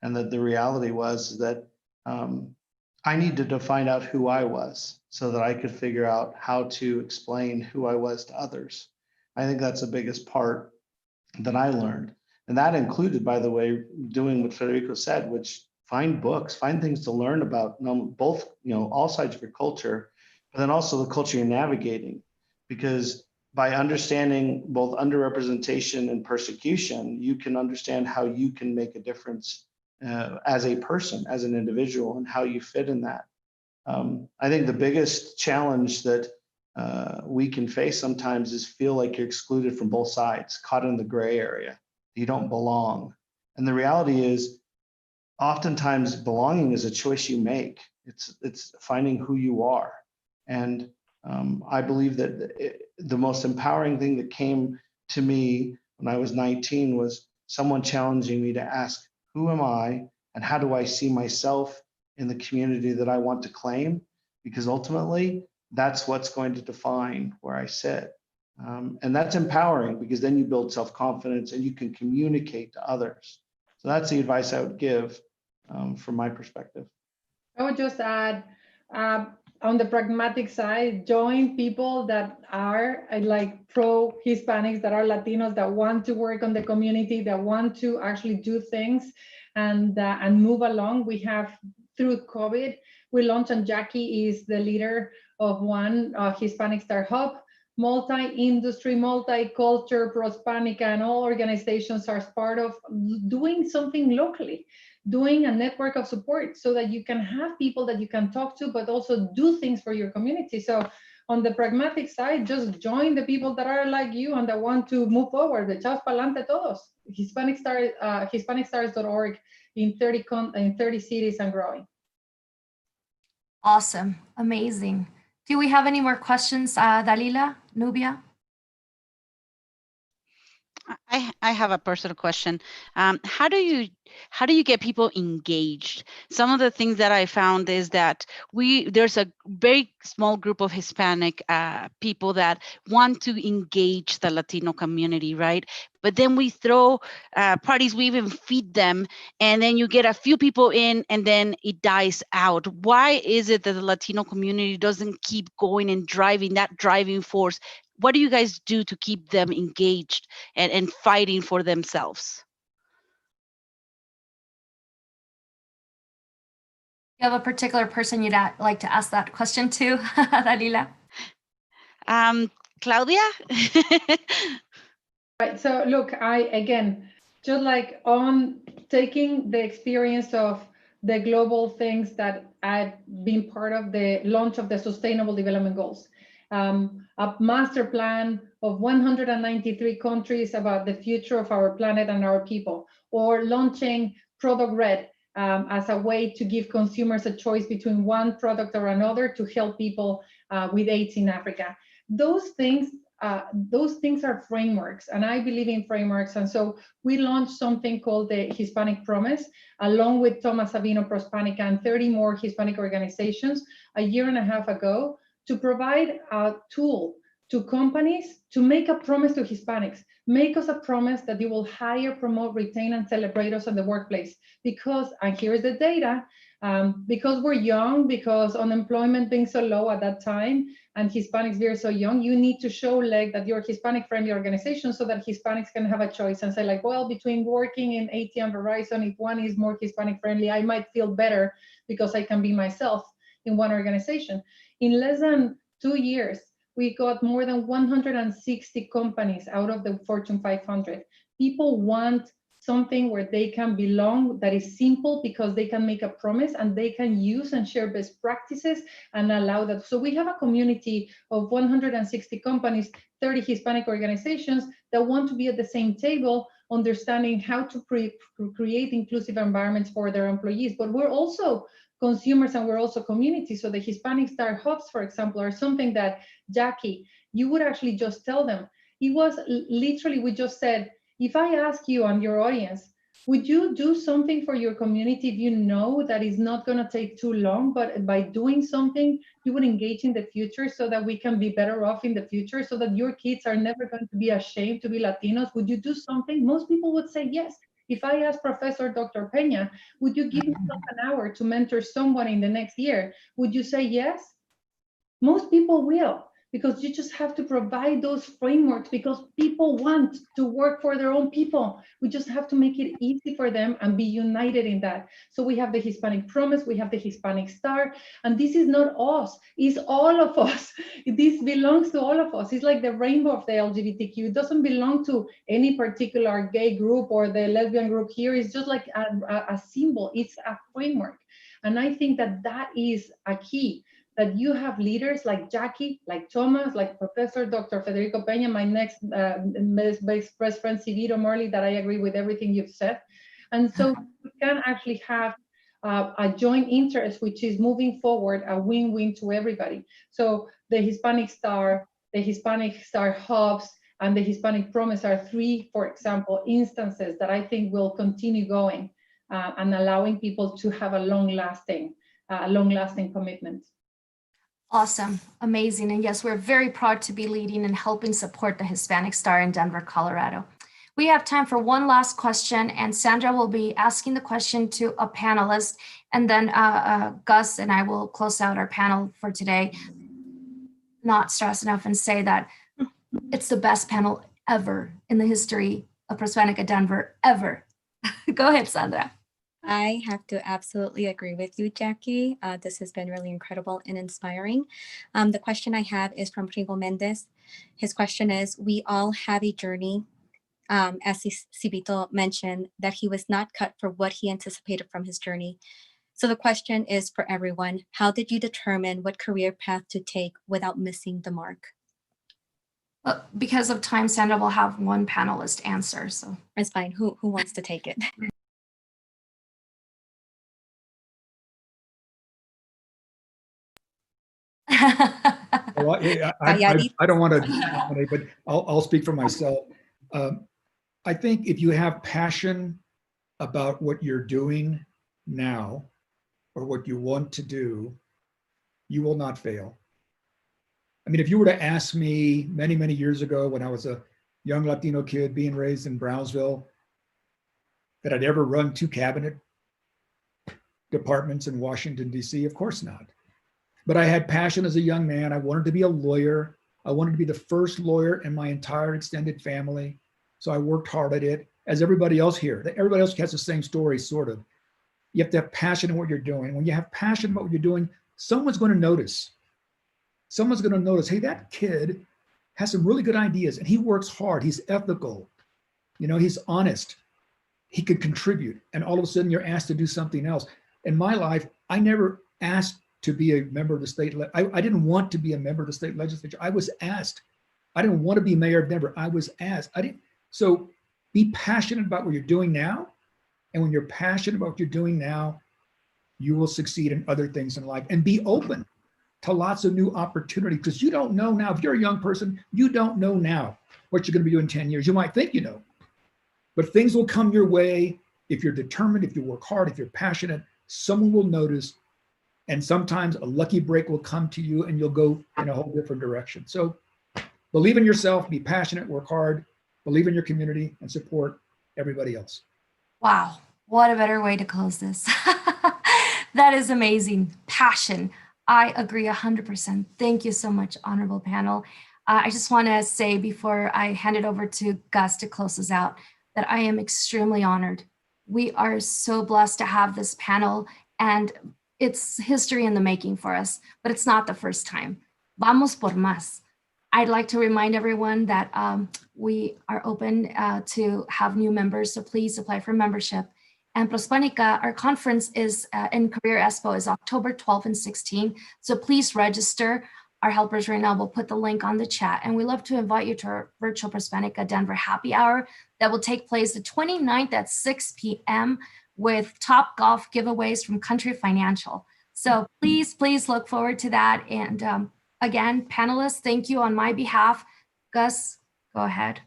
And that the reality was that I needed to find out who I was so that I could figure out how to explain who I was to others. I think that's the biggest part that I learned. And that included, by the way, doing what Federico said, which find books, find things to learn about both, all sides of your culture, but then also the culture you're navigating. Because by understanding both underrepresentation and persecution, you can understand how you can make a difference as a person, as an individual, and how you fit in that. I think the biggest challenge that we can face sometimes is feel like you're excluded from both sides, caught in the gray area. You don't belong. And the reality is, oftentimes belonging is a choice you make. It's finding who you are. And I believe that the most empowering thing that came to me when I was 19 was someone challenging me to ask, who am I and how do I see myself in the community that I want to claim? Because ultimately, that's what's going to define where I sit. And that's empowering because then you build self-confidence and you can communicate to others. So that's the advice I would give from my perspective. I would just add, on the pragmatic side, join people that are like pro-Hispanics, that are Latinos, that want to work on the community, that want to actually do things and move along. We have, through COVID, we launched, and Jackie is the leader of one Hispanic Star Hub, multi-industry, multi-culture, Prospanica, and all organizations are part of doing something locally, doing a network of support so that you can have people that you can talk to, but also do things for your community. So on the pragmatic side, just join the people that are like you and that want to move forward. Echaos pa'lante todos. HispanicStars.org in 30 cities and growing. Awesome. Amazing. Do we have any more questions, Dalila, Nubia? I have a personal question. How do you get people engaged? Some of the things that I found is that there's a very small group of Hispanic people that want to engage the Latino community, right? But then we throw parties, we even feed them, and then you get a few people in and then it dies out. Why is it that the Latino community doesn't keep going and driving, that driving force what do you guys do to keep them engaged and fighting for themselves? You have a particular person you'd like to ask that question to, Dalila? Claudia? Right. So look, again, just like on taking the experience of the global things that I've been part of the launch of the Sustainable Development Goals, a master plan of 193 countries about the future of our planet and our people, or launching Product Red as a way to give consumers a choice between one product or another to help people with AIDS in Africa. Those things are frameworks, and I believe in frameworks. And so we launched something called the Hispanic Promise, along with Thomas Savino Prospanica and 30 more Hispanic organizations a year and a half ago, to provide a tool to companies to make a promise to Hispanics. Make us a promise that you will hire, promote, retain, and celebrate us in the workplace. Because, and here's the data, because we're young, because unemployment being so low at that time, and Hispanics being so young, you need to show like that you're a Hispanic-friendly organization so that Hispanics can have a choice and say like, well, between working in AT and Verizon, if one is more Hispanic-friendly, I might feel better because I can be myself in one organization. In less than 2 years, we got more than 160 companies out of the Fortune 500. People want something where they can belong, that is simple because they can make a promise and they can use and share best practices and allow that. So we have a community of 160 companies, 30 Hispanic organizations that want to be at the same table, understanding how to create inclusive environments for their employees. But we're also consumers and we're also community. So the Hispanic Star Hubs, for example, are something that, Jackie, you would actually just tell them. It was literally, we just said, if I ask you and your audience, would you do something for your community if you know that it's not going to take too long, but by doing something, you would engage in the future so that we can be better off in the future, so that your kids are never going to be ashamed to be Latinos? Would you do something? Most people would say yes. If I ask Professor Dr. Peña, would you give me an hour to mentor someone in the next year? Would you say yes? Most people will, because you just have to provide those frameworks, because people want to work for their own people. We just have to make it easy for them and be united in that. So we have the Hispanic Promise, we have the Hispanic Star, and this is not us, it's all of us. This belongs to all of us. It's like the rainbow of the LGBTQ. It doesn't belong to any particular gay group or the lesbian group here. It's just like a symbol, it's a framework. And I think that that is a key, that you have leaders like Jackie, like Thomas, like Professor Dr. Federico Peña, my next best friend, Civito Morley, that I agree with everything you've said. And so we can actually have a joint interest, which is moving forward, a win-win to everybody. So the Hispanic Star Hubs, and the Hispanic Promise are three, for example, instances that I think will continue going and allowing people to have a long-lasting commitment. Awesome, amazing. And yes, we're very proud to be leading and helping support the Hispanic Star in Denver, Colorado. We have time for one last question, and Sandra will be asking the question to a panelist, and then Gus and I will close out our panel for today. Not stress enough and say that it's the best panel ever in the history of Prospanica Denver, ever. Go ahead, Sandra. I have to absolutely agree with you, Jackie. This has been really incredible and inspiring. The question I have is from Rigo Mendez. His question is, we all have a journey, as Civito mentioned, that he was not cut for what he anticipated from his journey. So the question is for everyone, how did you determine what career path to take without missing the mark? Well, because of time, Sandra will have one panelist answer. So it's fine. Who wants to take it? Well, I don't want to dominate, but I'll speak for myself. I think if you have passion about what you're doing now or what you want to do, you will not fail. I mean, if you were to ask me many, many years ago when I was a young Latino kid being raised in Brownsville, that I'd ever run 2 cabinet departments in Washington, D.C., of course not. But I had passion as a young man. I wanted to be a lawyer. I wanted to be the first lawyer in my entire extended family. So I worked hard at it, as everybody else here. Everybody else has the same story, sort of. You have to have passion in what you're doing. When you have passion about what you're doing, someone's going to notice. Someone's going to notice, hey, that kid has some really good ideas and he works hard. He's ethical. You know, he's honest. He could contribute. And all of a sudden you're asked to do something else. In my life, I never asked to be a member of the state. I didn't want to be a member of the state legislature. I was asked. I didn't want to be mayor of Denver. I was asked. So be passionate about what you're doing now. And when you're passionate about what you're doing now, you will succeed in other things in life, and be open to lots of new opportunities, because you don't know now. If you're a young person, you don't know now what you're going to be doing in 10 years. You might think you know, but things will come your way. If you're determined, if you work hard, if you're passionate, someone will notice. And sometimes a lucky break will come to you and you'll go in a whole different direction. So believe in yourself, be passionate, work hard, believe in your community, and support everybody else. Wow, what a better way to close this. That is amazing. Passion. I agree 100%. Thank you so much, honorable panel. I just want to say before I hand it over to Gus to close us out that I am extremely honored. We are so blessed to have this panel, and it's history in the making for us, but it's not the first time. Vamos por más. I'd like to remind everyone that we are open to have new members, so please apply for membership. And Prospanica, our conference is in Career Expo is October 12th and 16th, so please register. Our helpers right now will put the link on the chat, and we love to invite you to our virtual Prospanica Denver happy hour that will take place the 29th at 6 p.m. with top golf giveaways from Country Financial. So please look forward to that. And again, panelists, thank you on my behalf. Gus, go ahead.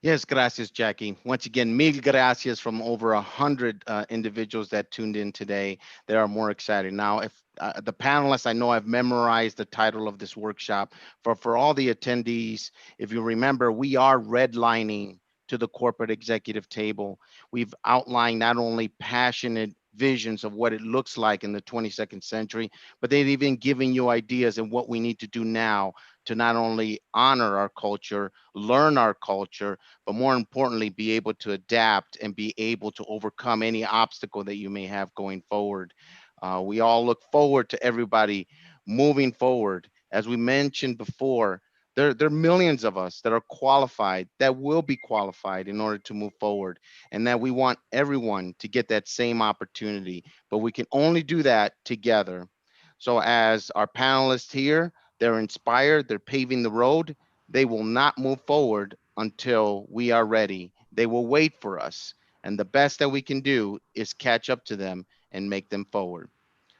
Yes, gracias, Jackie. Once again, mil gracias from over 100 individuals that tuned in today. They are more excited. Now, if the panelists, I know I've memorized the title of this workshop. For all the attendees, if you remember, we are redlining to the corporate executive table. We've outlined not only passionate visions of what it looks like in the 22nd century, but they've even given you ideas of what we need to do now to not only honor our culture, learn our culture, but more importantly, be able to adapt and be able to overcome any obstacle that you may have going forward. We all look forward to everybody moving forward. As we mentioned before, there are millions of us that are qualified, that will be qualified in order to move forward, and that we want everyone to get that same opportunity, but we can only do that together. So as our panelists here, they're inspired, they're paving the road. They will not move forward until we are ready. They will wait for us. And the best that we can do is catch up to them and make them forward.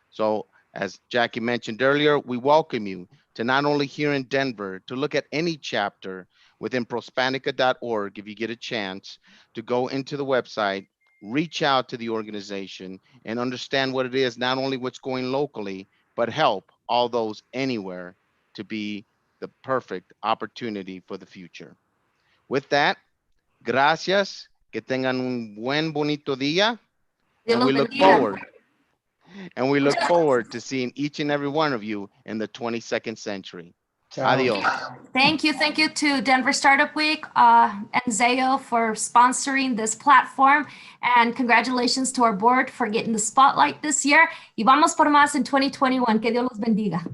So as Jackie mentioned earlier, we welcome you to not only here in Denver, to look at any chapter within prospanica.org if you get a chance to go into the website, reach out to the organization and understand what it is, not only what's going locally, but help all those anywhere to be the perfect opportunity for the future. With that, gracias, que tengan un buen bonito día, and we look forward. And we look forward to seeing each and every one of you in the 22nd century. Ciao. Adios. Thank you to Denver Startup Week and Zayo for sponsoring this platform. And congratulations to our board for getting the spotlight this year. Y vamos por más en 2021. Que Dios los bendiga.